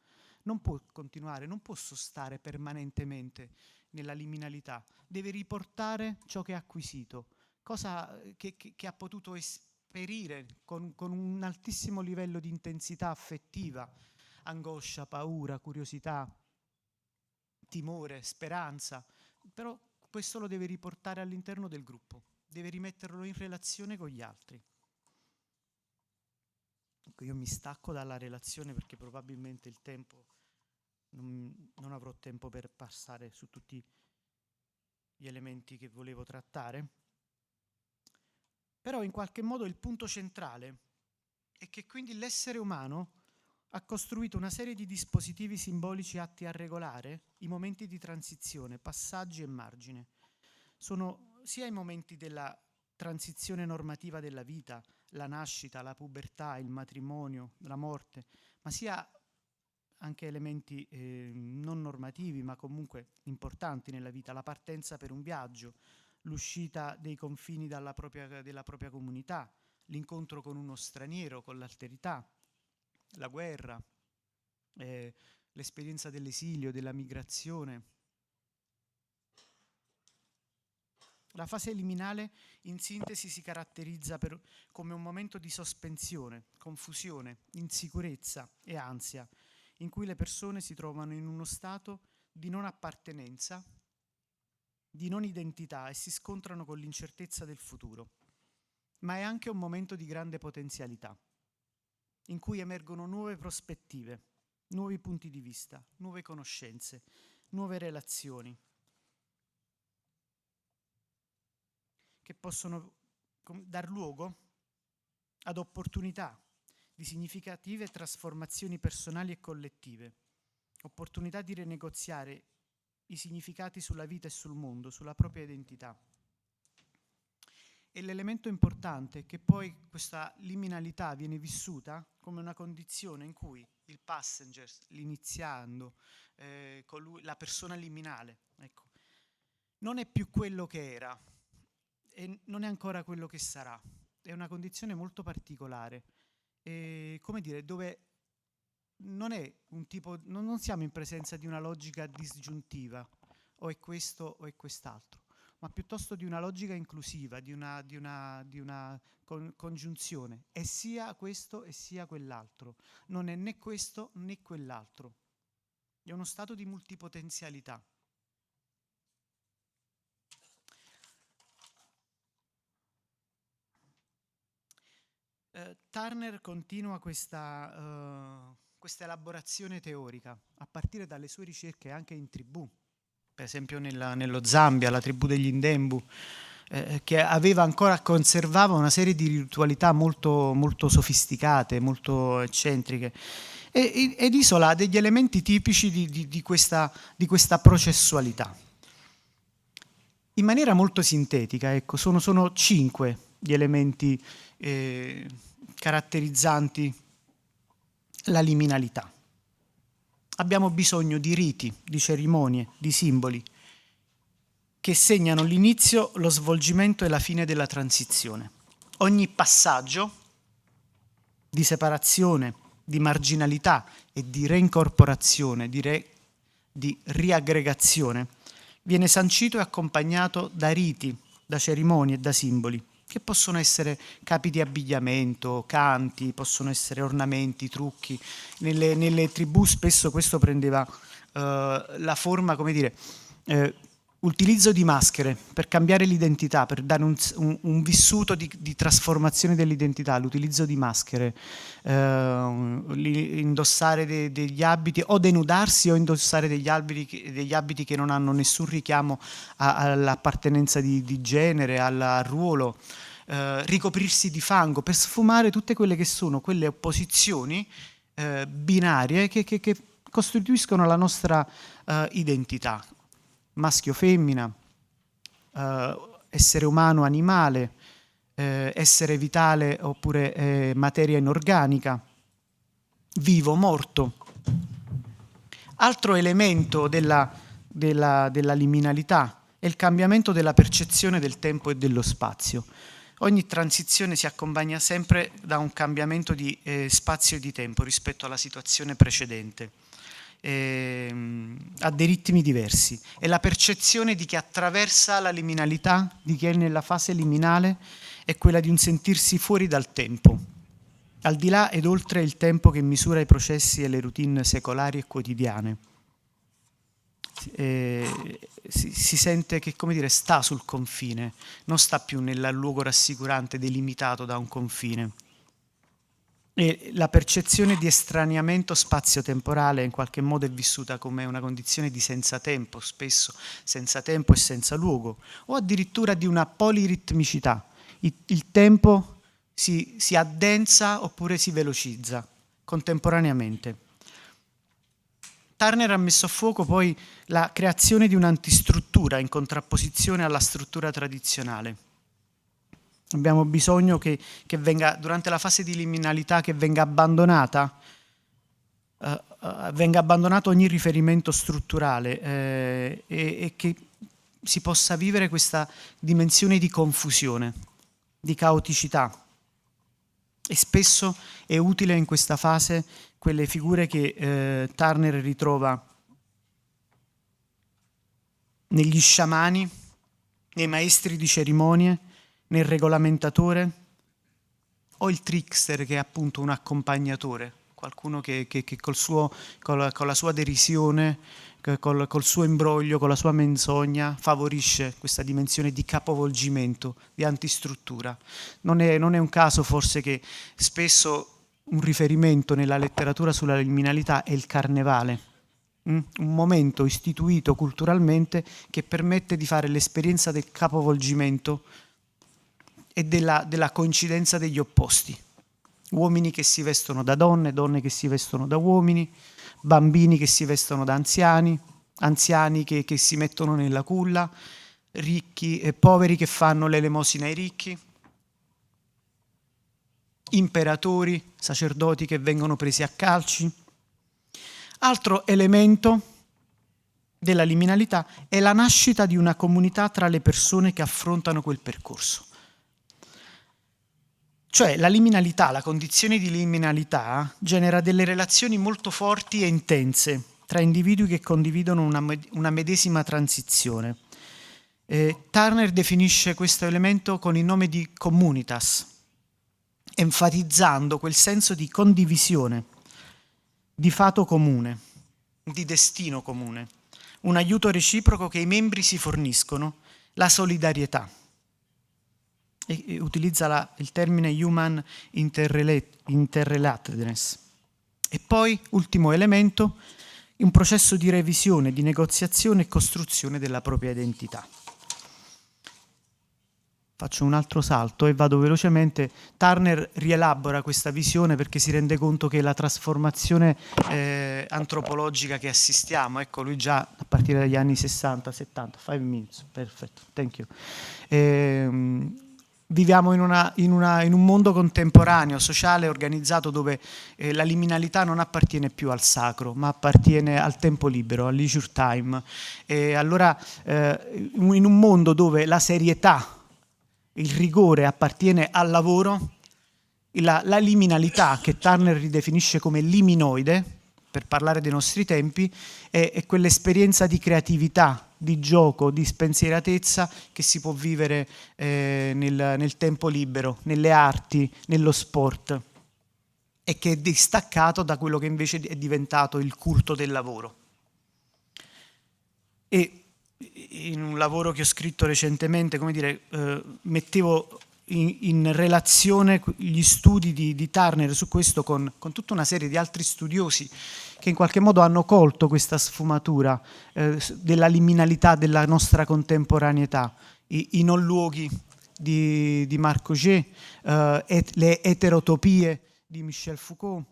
Non può continuare, non può sostare permanentemente nella liminalità, deve riportare ciò che ha acquisito, cosa che ha potuto esperire con un altissimo livello di intensità affettiva, angoscia, paura, curiosità, timore, speranza, però questo lo deve riportare all'interno del gruppo, deve rimetterlo in relazione con gli altri. Ecco, io mi stacco dalla relazione perché probabilmente il tempo, non avrò tempo per passare su tutti gli elementi che volevo trattare, però in qualche modo il punto centrale è che quindi l'essere umano ha costruito una serie di dispositivi simbolici atti a regolare i momenti di transizione, passaggi e margine. Sono sia i momenti della transizione normativa della vita, la nascita, la pubertà, il matrimonio, la morte, ma sia anche elementi non normativi, ma comunque importanti nella vita, la partenza per un viaggio, l'uscita dei confini della propria comunità, l'incontro con uno straniero, con l'alterità, la guerra, l'esperienza dell'esilio, della migrazione. La fase liminale, in sintesi, si caratterizza come un momento di sospensione, confusione, insicurezza e ansia, in cui le persone si trovano in uno stato di non appartenenza, di non identità e si scontrano con l'incertezza del futuro. Ma è anche un momento di grande potenzialità, in cui emergono nuove prospettive, nuovi punti di vista, nuove conoscenze, nuove relazioni, che possono dar luogo ad opportunità di significative trasformazioni personali e collettive, opportunità di rinegoziare i significati sulla vita e sul mondo, sulla propria identità. E l'elemento importante è che poi questa liminalità viene vissuta come una condizione in cui il passenger, l'iniziando, la persona liminale, ecco, non è più quello che era e non è ancora quello che sarà. È una condizione molto particolare, come dire, dove non è un tipo, non siamo in presenza di una logica disgiuntiva, o è questo o è quest'altro, ma piuttosto di una logica inclusiva, di una congiunzione. È sia questo e sia quell'altro. Non è né questo né quell'altro. È uno stato di multipotenzialità. Turner continua questa elaborazione teorica a partire dalle sue ricerche anche in tribù, per esempio nello Zambia, la tribù degli Ndembu, che conservava una serie di ritualità molto, molto sofisticate, molto eccentriche, ed isola degli elementi tipici di questa processualità. In maniera molto sintetica, ecco, sono 5 gli elementi caratterizzanti la liminalità. Abbiamo bisogno di riti, di cerimonie, di simboli che segnano l'inizio, lo svolgimento e la fine della transizione. Ogni passaggio di separazione, di marginalità e di reincorporazione, di riaggregazione, viene sancito e accompagnato da riti, da cerimonie e da simboli, che possono essere capi di abbigliamento, canti, possono essere ornamenti, trucchi. Nelle tribù spesso questo prendeva la forma, come dire, Utilizzo di maschere per cambiare l'identità, per dare un vissuto di trasformazione dell'identità, l'utilizzo di maschere, indossare degli abiti o denudarsi o indossare degli abiti che non hanno nessun richiamo all'appartenenza di genere, al ruolo, ricoprirsi di fango per sfumare tutte quelle che sono quelle opposizioni binarie che costituiscono la nostra identità. Maschio-femmina, essere umano, animale, essere vitale oppure materia inorganica, vivo, morto. Altro elemento della liminalità è il cambiamento della percezione del tempo e dello spazio. Ogni transizione si accompagna sempre da un cambiamento di spazio e di tempo rispetto alla situazione precedente. Ha dei ritmi diversi e la percezione di chi attraversa la liminalità, di chi è nella fase liminale, è quella di un sentirsi fuori dal tempo, al di là ed oltre il tempo che misura i processi e le routine secolari e quotidiane. Si sente che, come dire, sta sul confine, non sta più nel luogo rassicurante delimitato da un confine. E la percezione di estraniamento spazio-temporale in qualche modo è vissuta come una condizione di senza tempo, spesso senza tempo e senza luogo, o addirittura di una poliritmicità. Il tempo si addensa oppure si velocizza contemporaneamente. Turner ha messo a fuoco poi la creazione di un'antistruttura in contrapposizione alla struttura tradizionale. Abbiamo bisogno che venga, durante la fase di liminalità, che venga abbandonato ogni riferimento strutturale e che si possa vivere questa dimensione di confusione, di caoticità. E spesso è utile in questa fase quelle figure che Turner ritrova negli sciamani, nei maestri di cerimonie, nel regolamentatore o il trickster, che è appunto un accompagnatore, qualcuno che con la sua derisione, col suo imbroglio, con la sua menzogna favorisce questa dimensione di capovolgimento, di antistruttura. Non è un caso forse che spesso un riferimento nella letteratura sulla liminalità è il carnevale, un momento istituito culturalmente che permette di fare l'esperienza del capovolgimento e della coincidenza degli opposti. Uomini che si vestono da donne, donne che si vestono da uomini, bambini che si vestono da anziani, anziani che si mettono nella culla, ricchi e poveri che fanno l'elemosina ai ricchi, imperatori, sacerdoti che vengono presi a calci. Altro elemento della liminalità è la nascita di una comunità tra le persone che affrontano quel percorso. Cioè la liminalità, la condizione di liminalità, genera delle relazioni molto forti e intense tra individui che condividono una medesima transizione. Turner definisce questo elemento con il nome di communitas, enfatizzando quel senso di condivisione, di fato comune, di destino comune, un aiuto reciproco che i membri si forniscono, la solidarietà. E utilizza il termine human interrelatedness. E poi, ultimo elemento, un processo di revisione, di negoziazione e costruzione della propria identità. Faccio un altro salto e vado velocemente. Turner rielabora questa visione perché si rende conto che la trasformazione antropologica che assistiamo, ecco lui già a partire dagli anni 60, 70, 5 minutes, perfetto, thank you. Viviamo in un mondo contemporaneo, sociale, organizzato, dove la liminalità non appartiene più al sacro, ma appartiene al tempo libero, al leisure time. E allora, in un mondo dove la serietà, il rigore appartiene al lavoro, la liminalità, che Turner ridefinisce come liminoide, per parlare dei nostri tempi, è quell'esperienza di creatività, di gioco, di spensieratezza che si può vivere nel tempo libero, nelle arti, nello sport, e che è distaccato da quello che invece è diventato il culto del lavoro. E in un lavoro che ho scritto recentemente, come dire, mettevo in relazione gli studi di Turner su questo con tutta una serie di altri studiosi che in qualche modo hanno colto questa sfumatura della liminalità della nostra contemporaneità, i non luoghi di Marc Auger, le eterotopie di Michel Foucault,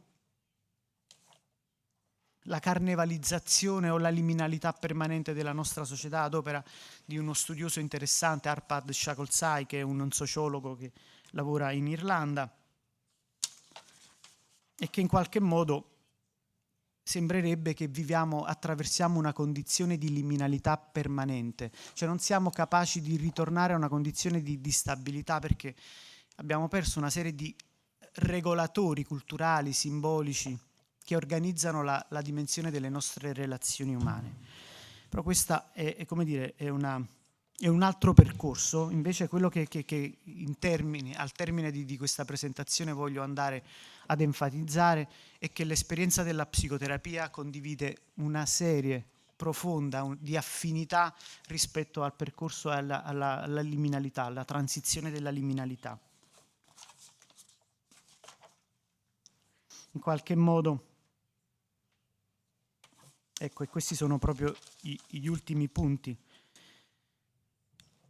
la carnevalizzazione o la liminalità permanente della nostra società ad opera di uno studioso interessante, Arpad Shakolsai, che è un sociologo che lavora in Irlanda e che in qualche modo sembrerebbe che attraversiamo una condizione di liminalità permanente, cioè non siamo capaci di ritornare a una condizione di stabilità perché abbiamo perso una serie di regolatori culturali, simbolici, che organizzano la dimensione delle nostre relazioni umane. Però questa è come dire, è un altro percorso, invece quello che al termine di questa presentazione voglio andare ad enfatizzare è che l'esperienza della psicoterapia condivide una serie profonda di affinità rispetto al percorso e alla liminalità, alla transizione della liminalità. In qualche modo, ecco, e questi sono proprio gli ultimi punti.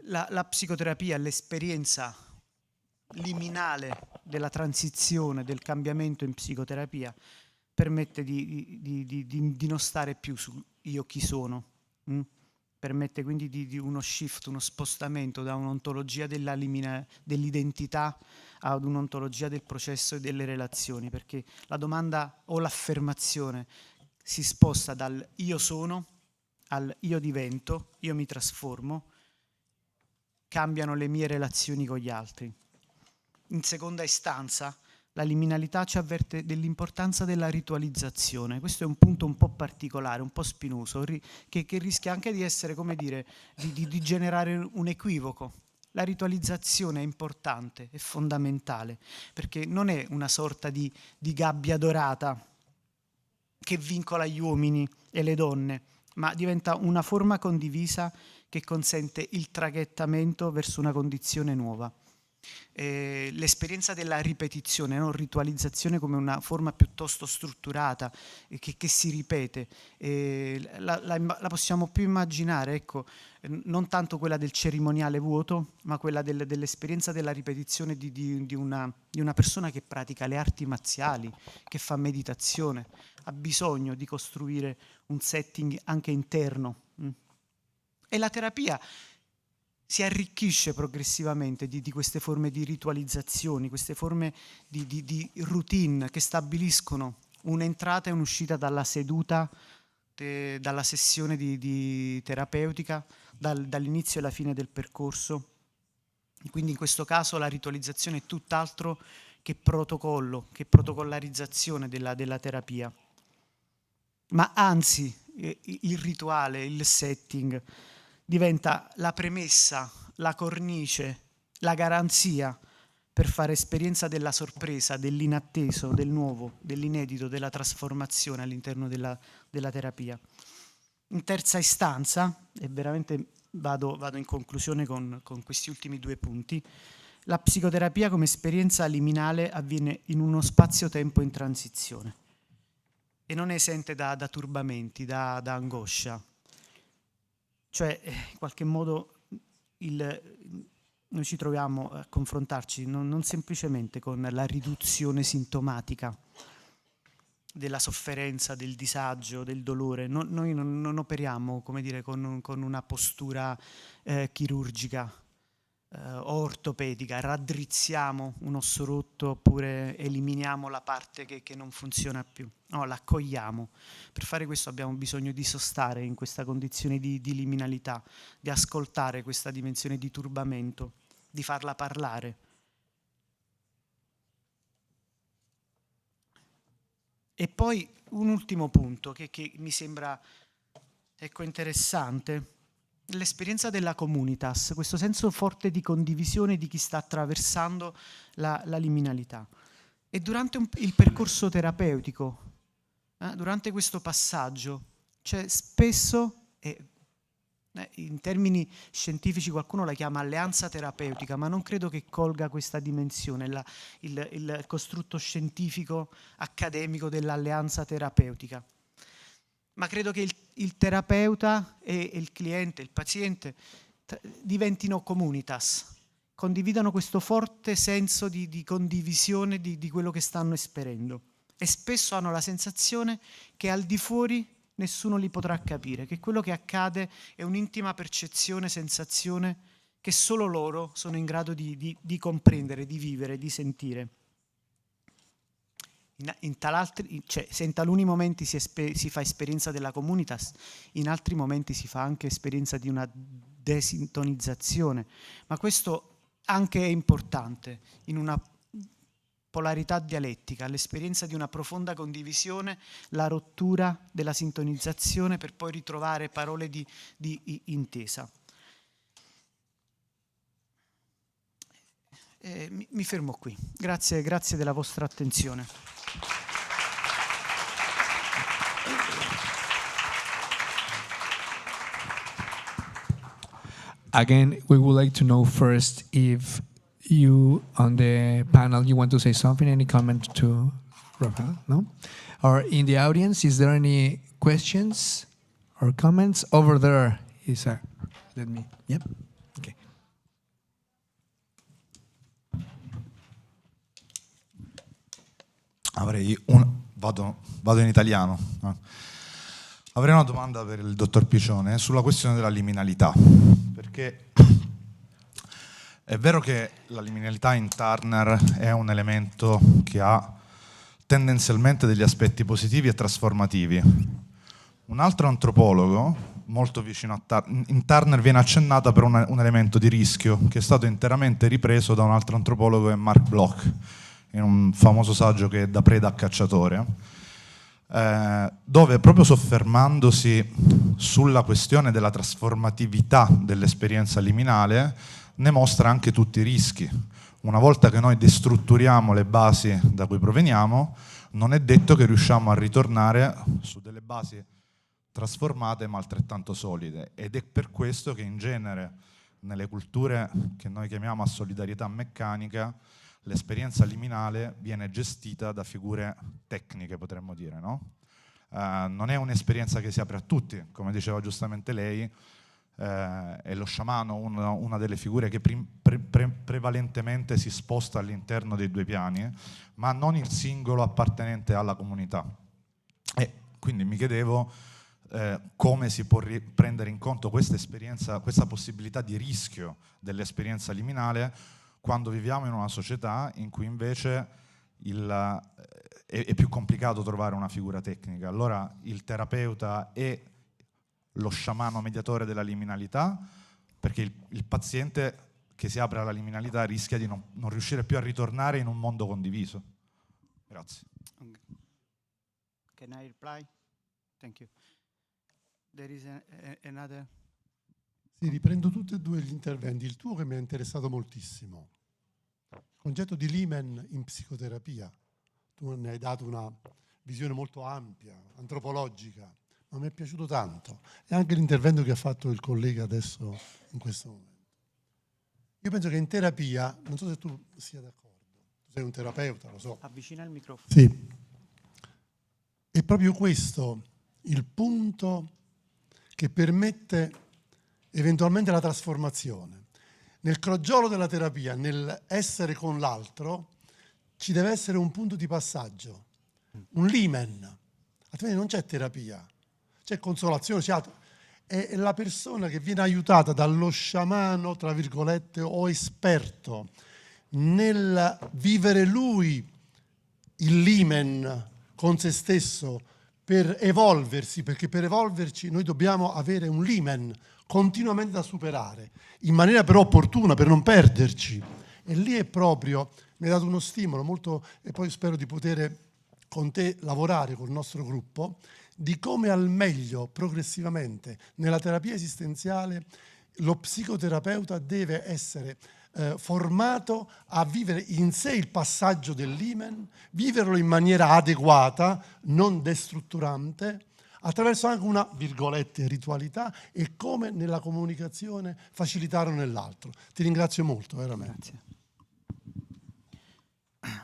La psicoterapia, l'esperienza liminale della transizione, del cambiamento in psicoterapia, permette di non stare più su io chi sono, permette quindi di uno shift, uno spostamento da un'ontologia dell'identità ad un'ontologia del processo e delle relazioni, perché la domanda o l'affermazione si sposta dal io sono al io divento, io mi trasformo, cambiano le mie relazioni con gli altri. In seconda istanza, la liminalità ci avverte dell'importanza della ritualizzazione. Questo è un punto un po' particolare, un po' spinoso, che rischia anche di essere, come dire, di generare un equivoco. La ritualizzazione è importante, è fondamentale, perché non è una sorta di gabbia dorata che vincola gli uomini e le donne, ma diventa una forma condivisa che consente il traghettamento verso una condizione nuova. L'esperienza della ripetizione, no? Ritualizzazione come una forma piuttosto strutturata che si ripete, la possiamo più immaginare, ecco, non tanto quella del cerimoniale vuoto, ma quella dell'esperienza della ripetizione di una persona che pratica le arti marziali, che fa meditazione, ha bisogno di costruire un setting anche interno. E la terapia si arricchisce progressivamente di queste forme di ritualizzazioni, queste forme di routine che stabiliscono un'entrata e un'uscita dalla seduta, dalla sessione di terapeutica, dall'inizio alla fine del percorso. Quindi in questo caso la ritualizzazione è tutt'altro che protocollo, che protocollarizzazione della terapia. Ma anzi, il rituale, il setting diventa la premessa, la cornice, la garanzia per fare esperienza della sorpresa, dell'inatteso, del nuovo, dell'inedito, della trasformazione all'interno della terapia. In terza istanza, e veramente vado in conclusione con questi ultimi due punti, la psicoterapia come esperienza liminale avviene in uno spazio-tempo in transizione e non è esente da turbamenti, da angoscia. Cioè, in qualche modo, noi ci troviamo a confrontarci non semplicemente con la riduzione sintomatica della sofferenza, del disagio, del dolore. Noi non operiamo, come dire, con una postura chirurgica o ortopedica, raddrizziamo un osso rotto oppure eliminiamo la parte che non funziona più. No, l'accogliamo. Per fare questo abbiamo bisogno di sostare in questa condizione di liminalità, di ascoltare questa dimensione di turbamento, di farla parlare. E poi un ultimo punto che mi sembra interessante, l'esperienza della communitas, questo senso forte di condivisione di chi sta attraversando la liminalità. E durante il percorso terapeutico, durante questo passaggio, c'è spesso, e In termini scientifici qualcuno la chiama alleanza terapeutica, ma non credo che colga questa dimensione, il costrutto scientifico accademico dell'alleanza terapeutica. Ma credo che il terapeuta e il cliente, il paziente, diventino communitas, condividano questo forte senso di condivisione di quello che stanno esperendo, e spesso hanno la sensazione che al di fuori nessuno li potrà capire, che quello che accade è un'intima percezione, sensazione che solo loro sono in grado di comprendere, di vivere, di sentire. Se in taluni momenti si fa esperienza della communitas, in altri momenti si fa anche esperienza di una desintonizzazione, ma questo anche è importante in una polarità dialettica, l'esperienza di una profonda condivisione, la rottura della sintonizzazione per poi ritrovare parole di intesa. Mi fermo qui. Grazie della vostra attenzione. Again, we would like to know first if you on the panel, you want to say something, any comment to Rafael? No? Or in the audience, is there any questions or comments? Over there is a, yep, okay. Vado in italiano. Avrei una domanda per il dottor Piccione sulla questione della liminalità, perché è vero che la liminalità in Turner è un elemento che ha tendenzialmente degli aspetti positivi e trasformativi. Un altro antropologo, molto vicino a Turner, in Turner viene accennata per un elemento di rischio che è stato interamente ripreso da un altro antropologo, che è Mark Bloch, in un famoso saggio che è Da preda a cacciatore, dove proprio soffermandosi sulla questione della trasformatività dell'esperienza liminale ne mostra anche tutti i rischi. Una volta che noi destrutturiamo le basi da cui proveniamo, non è detto che riusciamo a ritornare su delle basi trasformate ma altrettanto solide, ed è per questo che in genere nelle culture che noi chiamiamo a solidarietà meccanica l'esperienza liminale viene gestita da figure tecniche, potremmo dire, no? Non è un'esperienza che si apre a tutti, come diceva giustamente lei, è lo sciamano una delle figure che prevalentemente si sposta all'interno dei due piani, ma non il singolo appartenente alla comunità. E quindi mi chiedevo come si può prendere in conto questa esperienza, questa possibilità di rischio dell'esperienza liminale, quando viviamo in una società in cui invece è più complicato trovare una figura tecnica. Allora il terapeuta è lo sciamano mediatore della liminalità, perché il paziente che si apre alla liminalità rischia di non riuscire più a ritornare in un mondo condiviso. Grazie. Can I reply? Thank you. There is another... Sì, riprendo tutti e due gli interventi. Il tuo che mi ha interessato moltissimo. Il concetto di Limen in psicoterapia. Tu ne hai dato una visione molto ampia, antropologica, ma mi è piaciuto tanto. E anche l'intervento che ha fatto il collega adesso, in questo momento. Io penso che in terapia, non so se tu sia d'accordo, tu sei un terapeuta, lo so. Avvicina il microfono. Sì. È proprio questo il punto che permette eventualmente la trasformazione. Nel crogiolo della terapia, nell'essere con l'altro, ci deve essere un punto di passaggio, un limen, altrimenti non c'è terapia, c'è consolazione, c'è altro. È la persona che viene aiutata dallo sciamano, tra virgolette, o esperto, nel vivere lui il limen con se stesso per evolversi, perché per evolverci noi dobbiamo avere un limen continuamente da superare, in maniera però opportuna, per non perderci. E lì è proprio, mi ha dato uno stimolo molto, e poi spero di poter con te lavorare col nostro gruppo, di come al meglio, progressivamente, nella terapia esistenziale, lo psicoterapeuta deve essere formato a vivere in sé il passaggio dell'imen, viverlo in maniera adeguata, non destrutturante, attraverso anche una, virgolette, ritualità e come nella comunicazione facilitare nell'altro. Ti ringrazio molto, veramente. Grazie.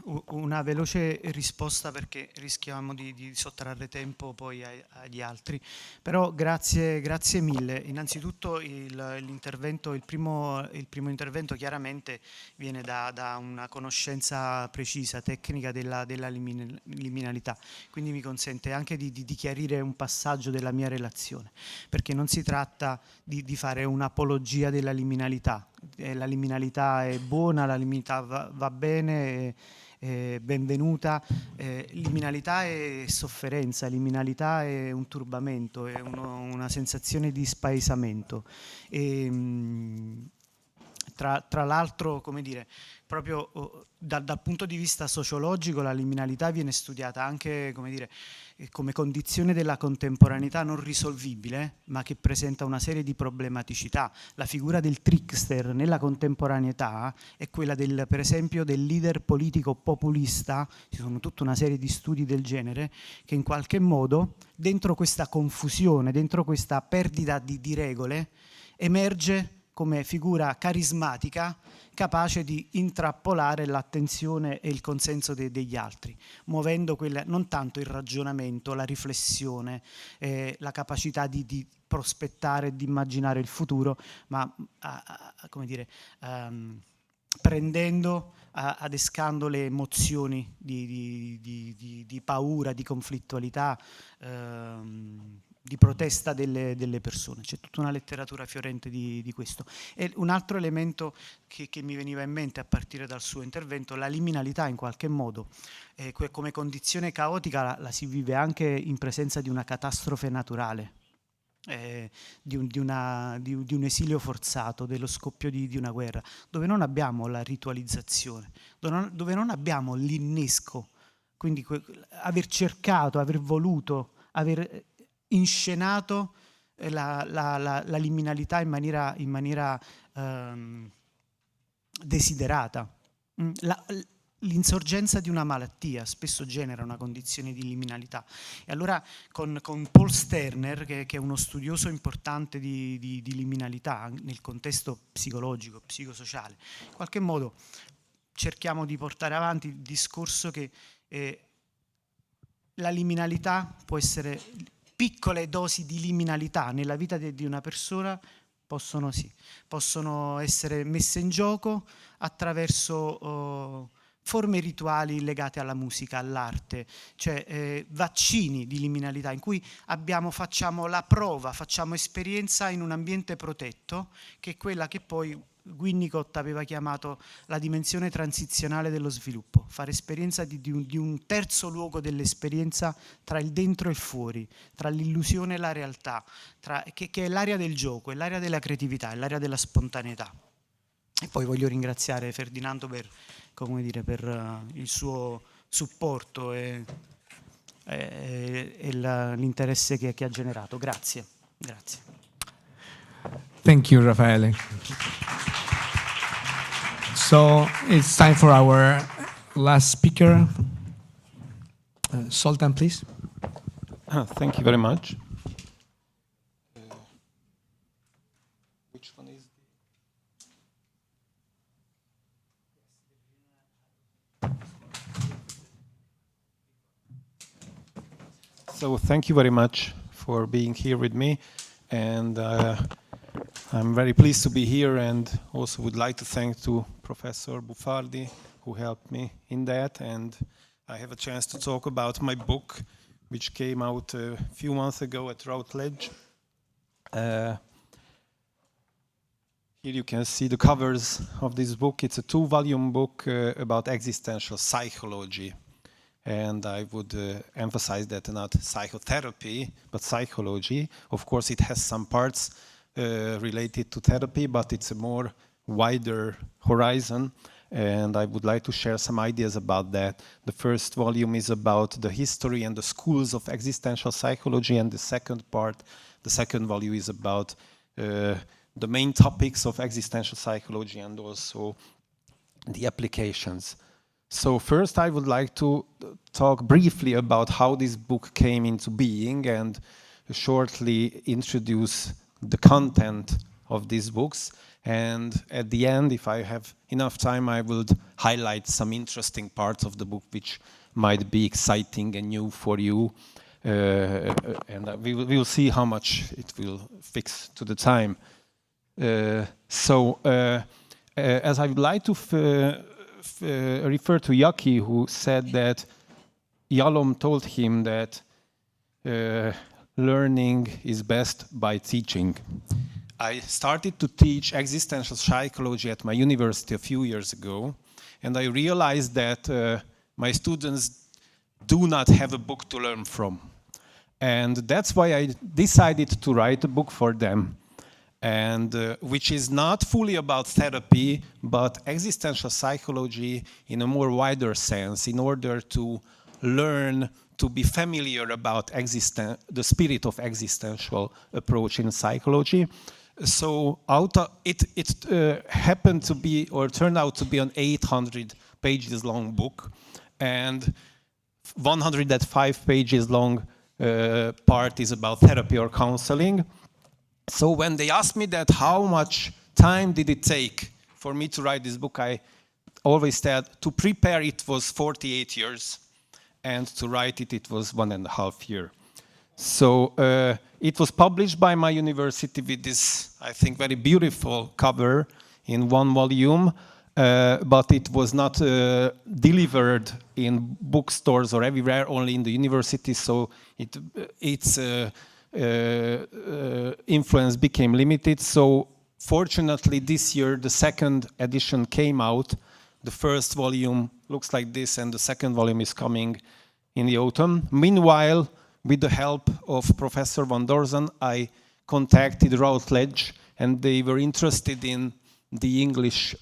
Una veloce risposta perché rischiamo di sottrarre tempo poi agli altri, però grazie mille. Innanzitutto il primo intervento chiaramente viene da una conoscenza precisa, tecnica della liminalità, quindi mi consente anche di chiarire un passaggio della mia relazione, perché non si tratta di fare un'apologia della liminalità. La liminalità è buona, la liminalità va bene, benvenuta. Liminalità è sofferenza, liminalità è un turbamento, è una sensazione di spaesamento. Tra l'altro, come dire, proprio dal punto di vista sociologico la liminalità viene studiata anche, come dire, come condizione della contemporaneità non risolvibile, ma che presenta una serie di problematicità. La figura del trickster nella contemporaneità è quella per esempio del leader politico populista. Ci sono tutta una serie di studi del genere che in qualche modo dentro questa confusione, dentro questa perdita di regole, emerge come figura carismatica capace di intrappolare l'attenzione e il consenso degli altri, muovendo non tanto il ragionamento, la riflessione, la capacità di prospettare e di immaginare il futuro, ma come dire, prendendo, adescando le emozioni di paura, di conflittualità, di protesta delle persone. C'è tutta una letteratura fiorente di questo. E un altro elemento che mi veniva in mente a partire dal suo intervento, la liminalità in qualche modo, come condizione caotica la si vive anche in presenza di una catastrofe naturale. Di un esilio forzato, dello scoppio di una guerra, dove non abbiamo la ritualizzazione, dove non abbiamo l'innesco, quindi aver cercato, aver voluto, aver inscenato la liminalità in maniera desiderata. L'insorgenza di una malattia spesso genera una condizione di liminalità. E allora con Paul Sterner, che è uno studioso importante di liminalità nel contesto psicologico, psicosociale, in qualche modo cerchiamo di portare avanti il discorso che la liminalità può essere, piccole dosi di liminalità nella vita di una persona possono essere messe in gioco attraverso forme rituali legate alla musica, all'arte, cioè vaccini di liminalità in cui facciamo la prova, facciamo esperienza in un ambiente protetto, che è quella che poi Winnicott aveva chiamato la dimensione transizionale dello sviluppo, fare esperienza di un terzo luogo dell'esperienza tra il dentro e il fuori, tra l'illusione e la realtà, che è l'area del gioco, è l'area della creatività, è l'area della spontaneità. E poi voglio ringraziare Ferdinando per il suo supporto e l'interesse che ha generato. Grazie. Thank you, Raffaele. So it's time for our last speaker. Sultan, please. Thank you very much. Which one is So thank you very much for being here with me, and I'm very pleased to be here, and also would like to thank to Professor Buffardi who helped me in that, and I have a chance to talk about my book which came out a few months ago at Routledge. Here you can see the covers of this book. It's a 2-volume book about existential psychology. And I would emphasize that not psychotherapy, but psychology. Of course, it has some parts related to therapy, but it's a more wider horizon. And I would like to share some ideas about that. The first volume is about the history and the schools of existential psychology, and the second volume is about the main topics of existential psychology and also the applications. So first I would like to talk briefly about how this book came into being, and shortly introduce the content of these books. And at the end, if I have enough time, I will highlight some interesting parts of the book which might be exciting and new for you. And we will see how much it will fix to the time. As I would like to refer to Yaki, who said that Yalom told him that learning is best by teaching. I started to teach existential psychology at my university a few years ago, and I realized that my students do not have a book to learn from. And that's why I decided to write a book for them, and which is not fully about therapy, but existential psychology in a more wider sense, in order to learn to be familiar about the spirit of existential approach in psychology. So it happened to be, or turned out to be, an 800 pages long book, and 105 pages long part is about therapy or counseling. So when they asked me that, how much time did it take for me to write this book, I always said to prepare it was 48 years, and to write it, it was 1.5 years. So it was published by my university with this, I think, very beautiful cover in one volume, but it was not delivered in bookstores or everywhere, only in the university, so its influence became limited. So fortunately this year the second edition came out. The first volume looks like this, and the second volume is coming in the autumn. Meanwhile, with the help of Professor Van Dorzen, I contacted Routledge, and they were interested in the English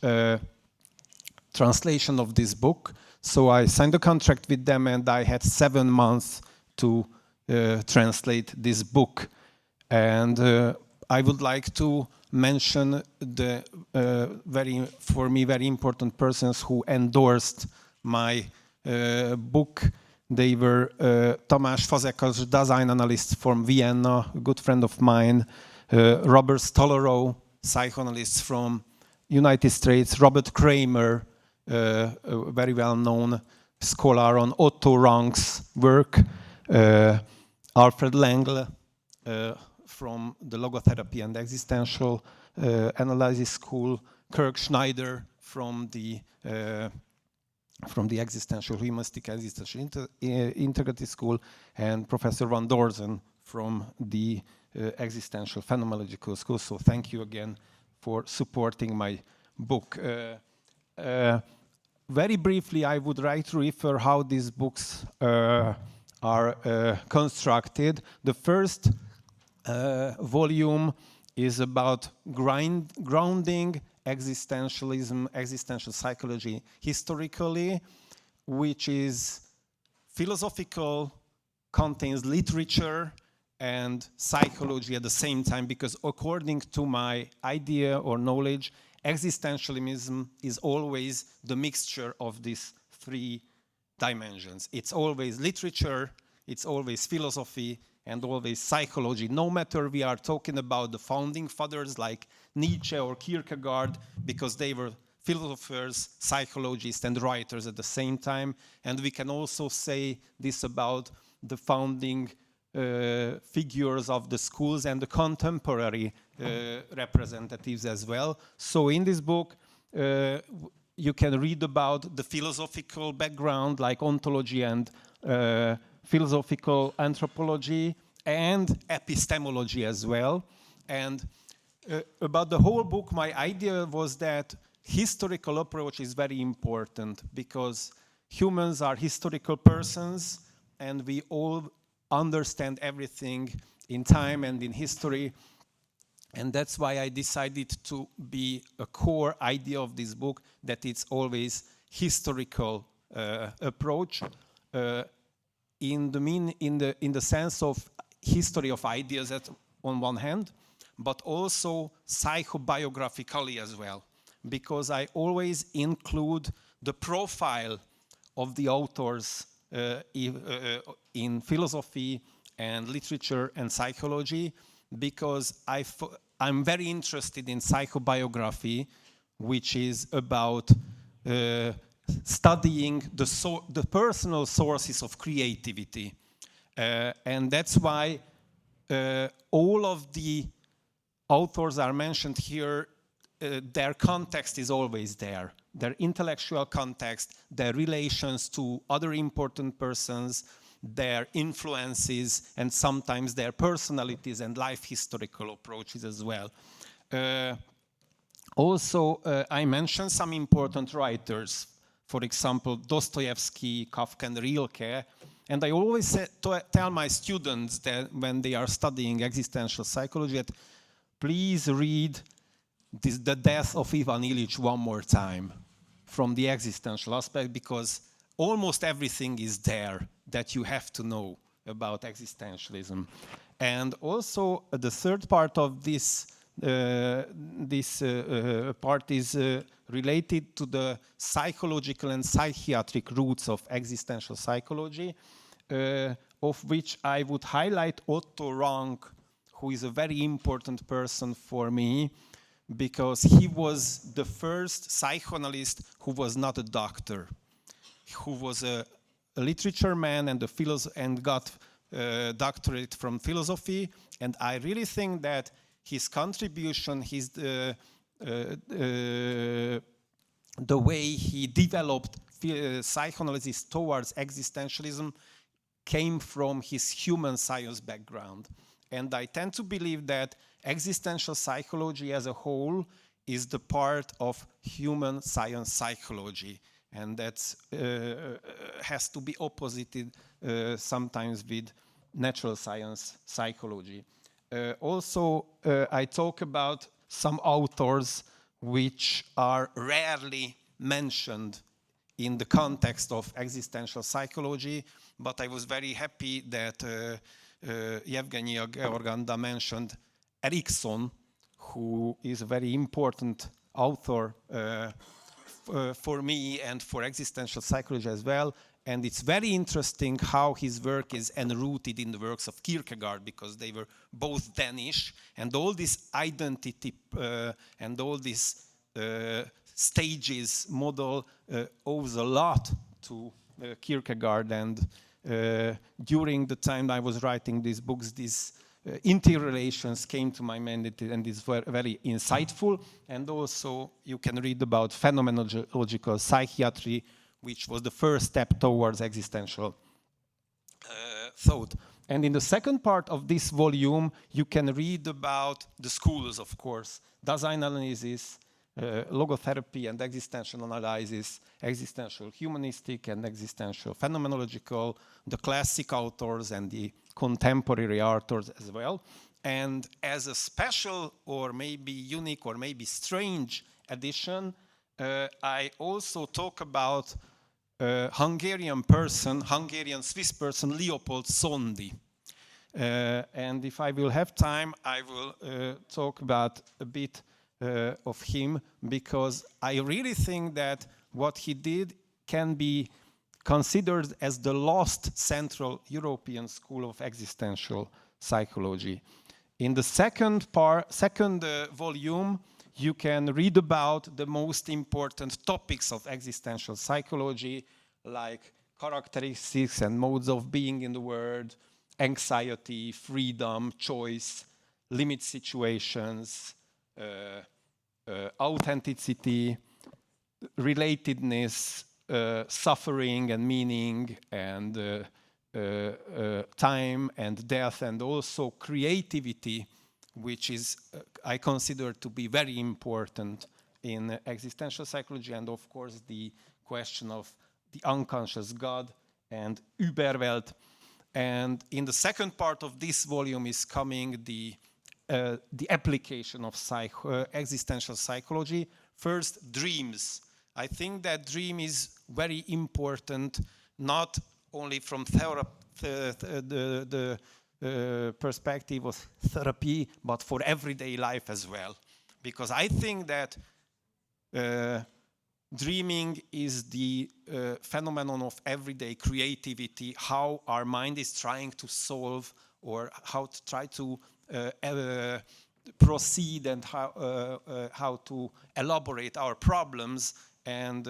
translation of this book. So I signed a contract with them, and I had 7 months to translate this book. And I would like to mention the for me very important persons who endorsed my book. They were Tamás Fazekas, design analyst from Vienna, a good friend of mine, Robert Stolorow, psychoanalyst from United States, Robert Kramer, a very well-known scholar on Otto Rank's work, Alfred Langle from the Logotherapy and Existential Analysis School, Kirk Schneider from the Existential Humanistic Existential Integrative School, and Professor Van Dorzen from the Existential Phenomenological School. So thank you again for supporting my book. Very briefly, I would like to refer how these books are constructed. The first volume is about grounding existentialism, existential psychology historically, which is philosophical, contains literature and psychology at the same time, because according to my idea or knowledge, existentialism is always the mixture of these 3 dimensions. It's always literature, it's always philosophy, and always psychology. No matter we are talking about the founding fathers like Nietzsche or Kierkegaard, because they were philosophers, psychologists, and writers at the same time. And we can also say this about the founding figures of the schools and the contemporary representatives as well. So in this book, you can read about the philosophical background, like ontology and philosophical anthropology, and epistemology as well. And about the whole book, my idea was that historical approach is very important, because humans are historical persons, and we all understand everything in time and in history. And that's why I decided to be a core idea of this book, that it's always historical approach, in the sense of history of ideas on one hand, but also psychobiographically as well, because I always include the profile of the authors in philosophy and literature and psychology, because I'm very interested in psychobiography, which is about studying the personal sources of creativity. And that's why all of the authors are mentioned here, their context is always there. Their intellectual context, their relations to other important persons, their influences, and sometimes their personalities and life historical approaches as well. Also, I mentioned some important writers, for example, Dostoevsky, Kafka, and Rilke. And I always tell my students that when they are studying existential psychology, that please read The Death of Ivan Illich one more time from the existential aspect, because almost everything is there that you have to know about existentialism. And also the third part of this part is related to the psychological and psychiatric roots of existential psychology, of which I would highlight Otto Rank, who is a very important person for me, because he was the first psychoanalyst who was not a doctor, who was a literature man and got a doctorate from philosophy. And I really think that his contribution, the way he developed psychoanalysis towards existentialism came from his human science background. And I tend to believe that existential psychology as a whole is the part of human science psychology. And that has to be opposited sometimes with natural science psychology. Also, I talk about some authors which are rarely mentioned in the context of existential psychology, but I was very happy that Yevgenia Georganda mentioned Erikson, who is a very important author for me and for existential psychology as well. And it's very interesting how his work is enrooted in the works of Kierkegaard, because they were both Danish, and all this identity and all this stages model owes a lot to Kierkegaard. And during the time I was writing these books, these interrelations came to my mind, and it's very insightful. And also you can read about phenomenological psychiatry, which was the first step towards existential thought. And in the second part of this volume, you can read about the schools, of course, Dasein analysis, logotherapy and existential analysis, existential humanistic and existential phenomenological, the classic authors and the contemporary authors as well. And as a special or maybe unique or maybe strange addition, I also talk about Hungarian-Swiss person, Leopold Sondi. And if I will have time, I will talk about a bit of him, because I really think that what he did can be considered as the lost Central European school of existential psychology. In the second volume, you can read about the most important topics of existential psychology, like characteristics and modes of being in the world, anxiety, freedom, choice, limit situations, authenticity, relatedness, suffering and meaning, and time and death, and also creativity, which is I consider to be very important in existential psychology, and of course the question of the unconscious God and Überwelt. And in the second part of this volume is coming the application of existential psychology. First, dreams. I think that dream is very important, not only from the perspective of therapy, but for everyday life as well. Because I think that dreaming is the phenomenon of everyday creativity, how our mind is trying to solve or how to try to proceed and how to elaborate our problems. And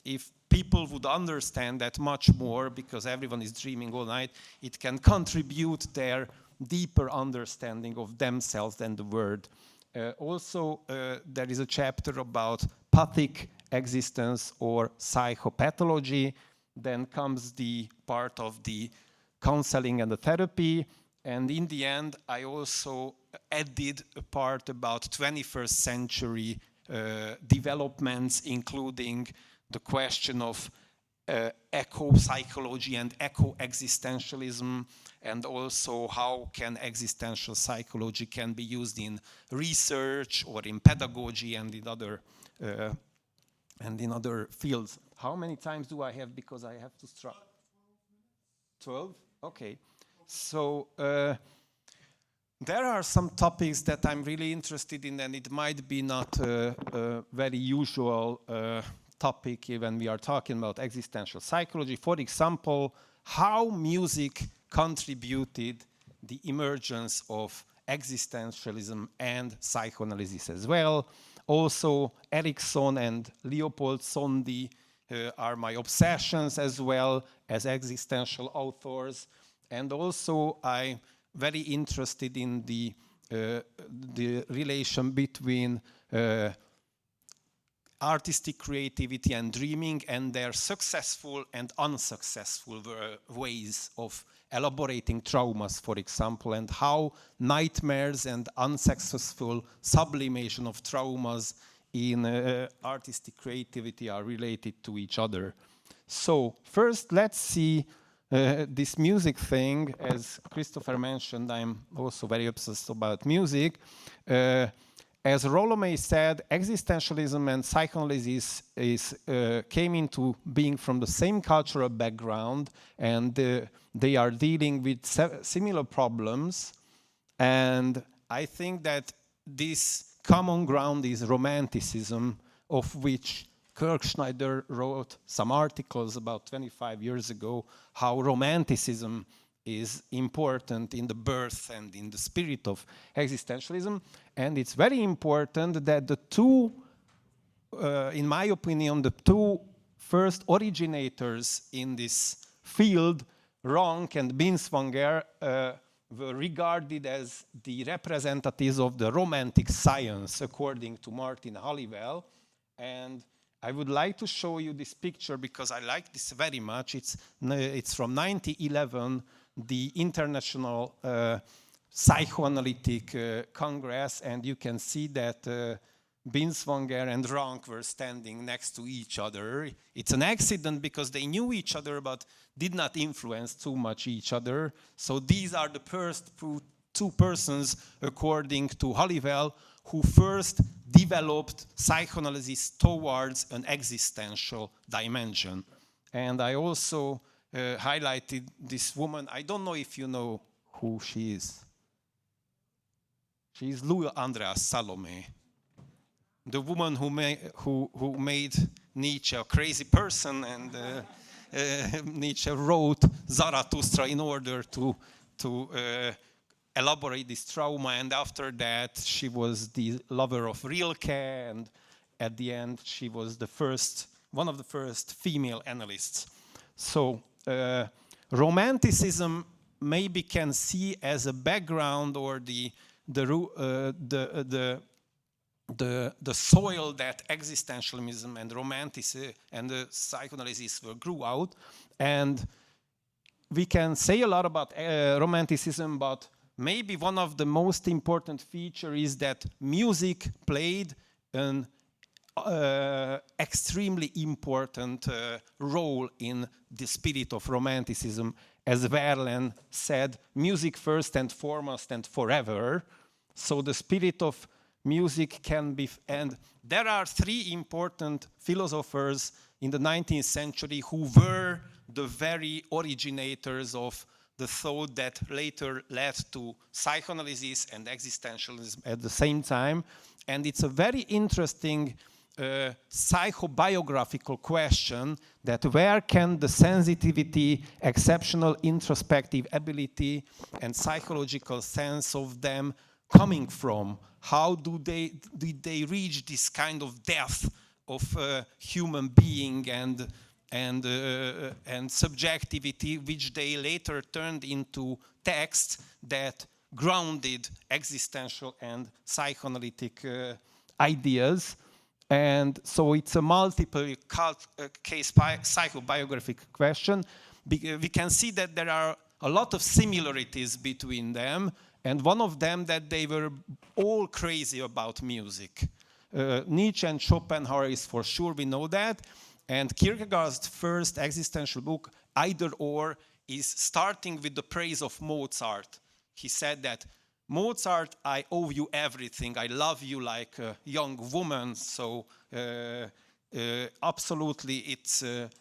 if people would understand that much more, because everyone is dreaming all night, it can contribute their deeper understanding of themselves and the world. Also, there is a chapter about pathic existence or psychopathology. Then comes the part of the counseling and the therapy. And in the end, I also added a part about 21st century developments, including the question of eco-psychology and eco-existentialism, and also how can existential psychology can be used in research or in pedagogy and in other fields. How many times do I have, because I have to start? 12? Okay. So there are some topics that I'm really interested in, and it might be not a very usual topic when we are talking about existential psychology. For example, how music contributed the emergence of existentialism and psychoanalysis as well. Also, Erikson and Leopold Sondi are my obsessions as well as existential authors. And also, I'm very interested in the relation between artistic creativity and dreaming and their successful and unsuccessful ways of elaborating traumas, for example, and how nightmares and unsuccessful sublimation of traumas in artistic creativity are related to each other. So first, let's see this music thing. As Christopher mentioned, I'm also very obsessed about music. As Rollo May said, existentialism and psychoanalysis came into being from the same cultural background, and they are dealing with similar problems. And I think that this common ground is romanticism, of which Kirk Schneider wrote some articles about 25 years ago, how romanticism is important in the birth and in the spirit of existentialism. And it's very important that the two, in my opinion, the two first originators in this field, Rank and Binswanger, were regarded as the representatives of the romantic science, according to Martin Halliwell. And I would like to show you this picture because I like this very much. It's from 1911, the International Psychoanalytic Congress, and you can see that Binswanger and Rank were standing next to each other. It's an accident because they knew each other but did not influence too much each other. So these are the first two persons, according to Halliwell, who first developed psychoanalysis towards an existential dimension. And I also highlighted this woman. I don't know if you know who she is. She is Louis Andreas Salome, the woman who made Nietzsche a crazy person, and Nietzsche wrote Zarathustra in order to elaborate this trauma, and after that she was the lover of Rilke, and at the end she was one of the first female analysts. So romanticism maybe can see as a background or the soil that existentialism and romanticism and the psychoanalysis grew out. And we can say a lot about romanticism, but maybe one of the most important features is that music played an extremely important role in the spirit of romanticism. As Verlaine said, music first and foremost and forever. So the spirit of music can be, and there are three important philosophers in the 19th century who were the very originators of the thought that later led to psychoanalysis and existentialism at the same time. And it's a very interesting psychobiographical question that where can the sensitivity, exceptional introspective ability, and psychological sense of them coming from? How did they reach this kind of depth of human being and subjectivity, which they later turned into text that grounded existential and psychoanalytic ideas. And so it's a multiple case psychobiographic question. We can see that there are a lot of similarities between them, and one of them that they were all crazy about music. Nietzsche and Schopenhauer is for sure, we know that. And Kierkegaard's first existential book, Either Or, is starting with the praise of Mozart. He said that, Mozart, I owe you everything. I love you like a young woman. So absolutely,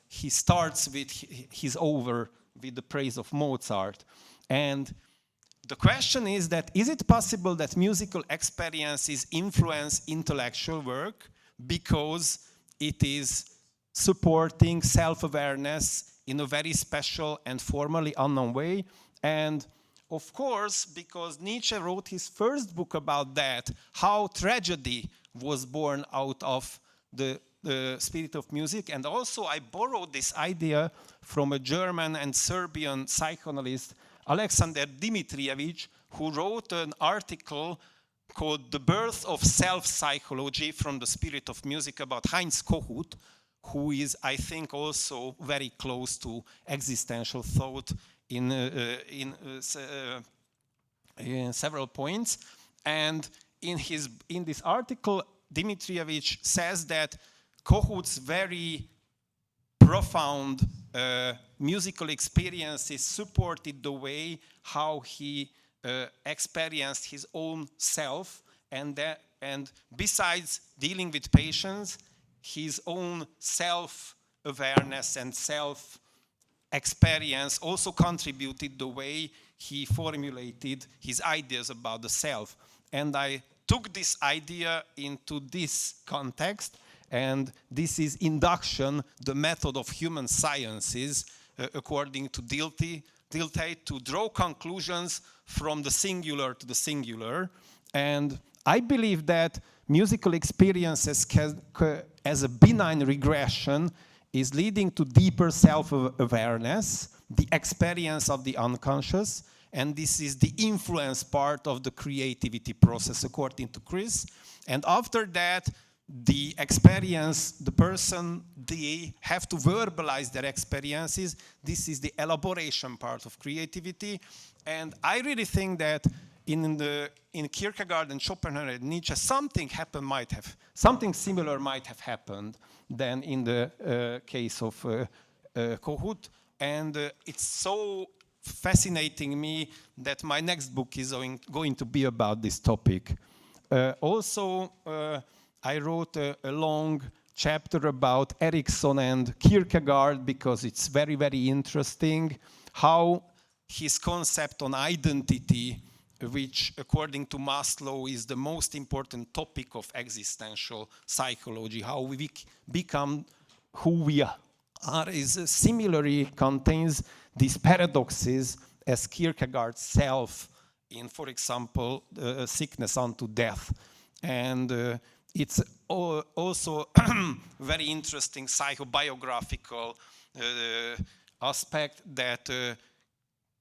he starts with, he's over with the praise of Mozart. And the question is that, is it possible that musical experiences influence intellectual work because it is supporting self-awareness in a very special and formally unknown way? And of course, because Nietzsche wrote his first book about that, how tragedy was born out of the spirit of music. And also I borrowed this idea from a German and Serbian psychoanalyst, Alexander Dimitrievich, who wrote an article called The Birth of Self-Psychology from the Spirit of Music about Heinz Kohut, who is, I think, also very close to existential thought in several points. And in this article, Dimitrievich says that Kohut's very profound musical experiences supported the way how he experienced his own self, and besides dealing with patients, his own self-awareness and self-experience also contributed the way he formulated his ideas about the self. And I took this idea into this context, and this is induction, the method of human sciences, according to Dilthey, to draw conclusions from the singular to the singular. And I believe that musical experiences as a benign regression is leading to deeper self-awareness, the experience of the unconscious, and this is the influence part of the creativity process, according to Chris. And after that, the experience, the person, they have to verbalize their experiences. This is the elaboration part of creativity. And I really think that in Kierkegaard and Schopenhauer and Nietzsche, something similar might have happened than in the case of Kohut. And it's so fascinating me that my next book is going to be about this topic. Also, I wrote a long chapter about Erikson and Kierkegaard because it's very, very interesting how his concept on identity, which according to Maslow is the most important topic of existential psychology, how we become who we are, is similarly contains these paradoxes as Kierkegaard's self in, for example, Sickness Unto Death. And it's also very interesting psychobiographical aspect that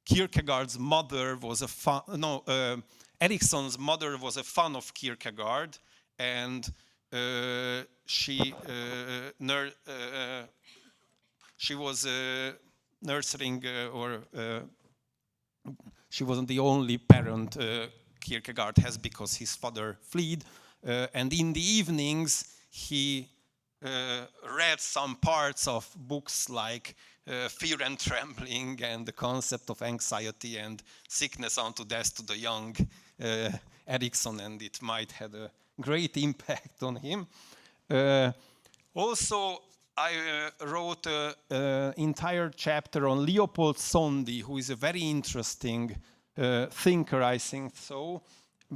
Kierkegaard's mother was Erikson's mother was a fan of Kierkegaard, and she was nurturing, she wasn't the only parent Kierkegaard has because his father fled. And in the evenings, he read some parts of books like Fear and Trembling and the Concept of Anxiety and Sickness Unto Death to the young Erikson, and it might have a great impact on him. Also, I wrote an entire chapter on Leopold Sondy, who is a very interesting thinker, I think so,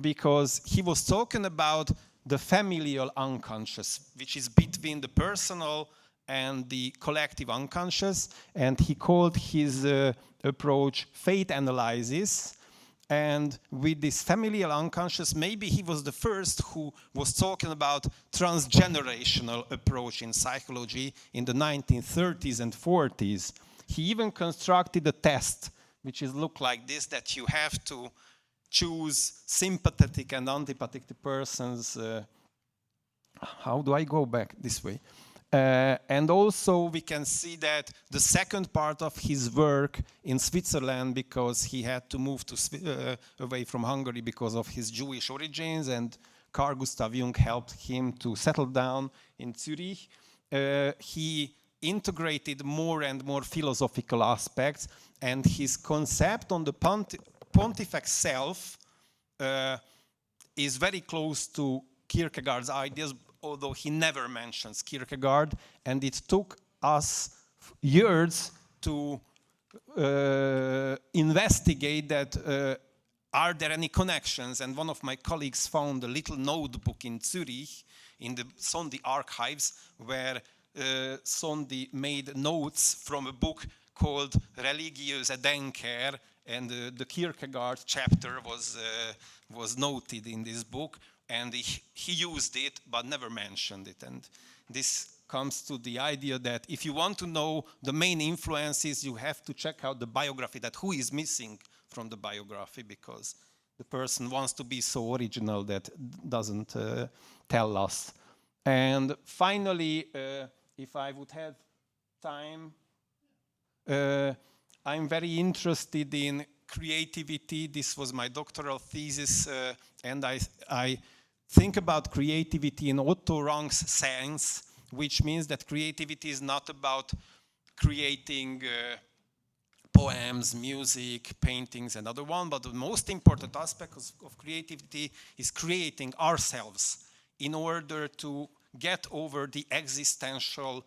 because he was talking about the familial unconscious, which is between the personal and the collective unconscious, and he called his approach fate analysis. And with this familial unconscious, maybe he was the first who was talking about transgenerational approach in psychology in the 1930s and 40s. He even constructed a test, which is look like this, that you have to choose sympathetic and antipathetic persons. How do I go back this way? And also we can see that the second part of his work in Switzerland, because he had to move to away from Hungary because of his Jewish origins, and Carl Gustav Jung helped him to settle down in Zurich. He integrated more and more philosophical aspects, and his concept on the pontifex self is very close to Kierkegaard's ideas, although he never mentions Kierkegaard, and it took us years to investigate that are there any connections. And one of my colleagues found a little notebook in Zurich in the Sondi archives where Sondi made notes from a book called Religiöse Denker, and the Kierkegaard chapter was noted in this book. And he used it, but never mentioned it. And this comes to the idea that if you want to know the main influences, you have to check out the biography, that who is missing from the biography, because the person wants to be so original that doesn't tell us. And finally, if I would have time, I'm very interested in creativity. This was my doctoral thesis, and I think about creativity in Otto Rannk's sense, which means that creativity is not about creating poems, music, paintings, and other one, but the most important aspect of creativity is creating ourselves in order to get over the existential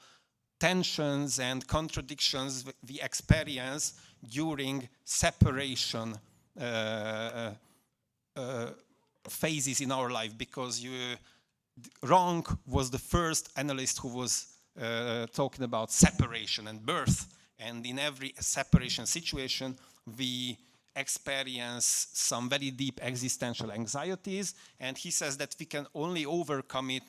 tensions and contradictions we experience during separation phases in our life, because Ranck was the first analyst who was talking about separation and birth, and in every separation situation we experience some very deep existential anxieties, and he says that we can only overcome it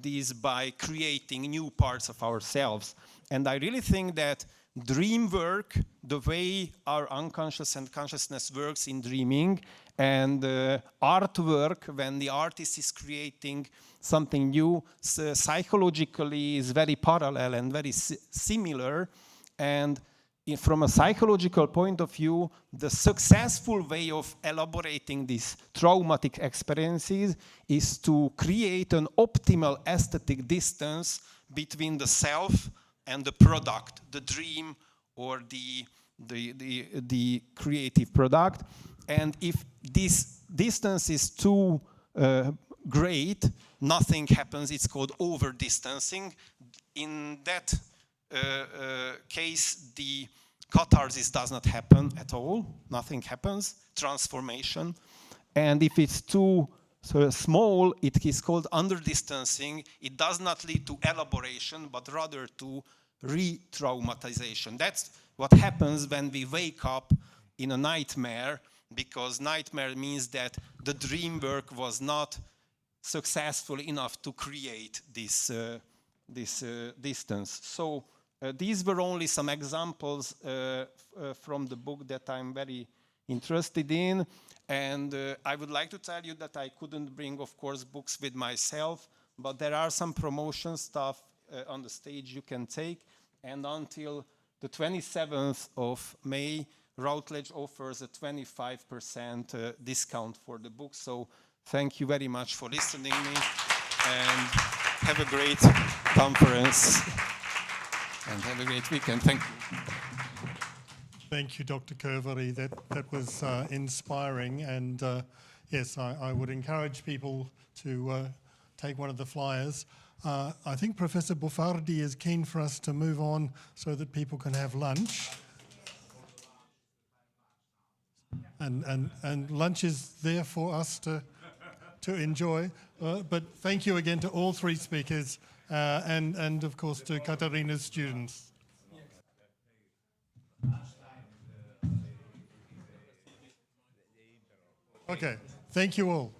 these by creating new parts of ourselves. And I really think that dream work, the way our unconscious and consciousness works in dreaming, and artwork, when the artist is creating something new, psychologically is very parallel and very similar. And from a psychological point of view, the successful way of elaborating these traumatic experiences is to create an optimal aesthetic distance between the self and the product, the dream or the creative product. And if this distance is too great, nothing happens. It's called over-distancing. In that case, the catharsis does not happen at all. Nothing happens. Transformation. And if it's too small, it is called under-distancing. It does not lead to elaboration, but rather to re-traumatization. That's what happens when we wake up in a nightmare, because nightmare means that the dream work was not successful enough to create this distance. So these were only some examples from the book that I'm very interested in. And I would like to tell you that I couldn't bring, of course, books with myself, but there are some promotion stuff on the stage you can take. And until the 27th of May, Routledge offers a 25% discount for the book. So thank you very much for listening to me, and have a great conference. And have a great weekend. Thank you. Thank you, Dr. Kurvari. That was inspiring. And yes, I would encourage people to take one of the flyers. I think Professor Buffardi is keen for us to move on so that people can have lunch. And lunch is there for us to to enjoy. But thank you again to all three speakers and of course to Katarina's students. Okay, thank you all.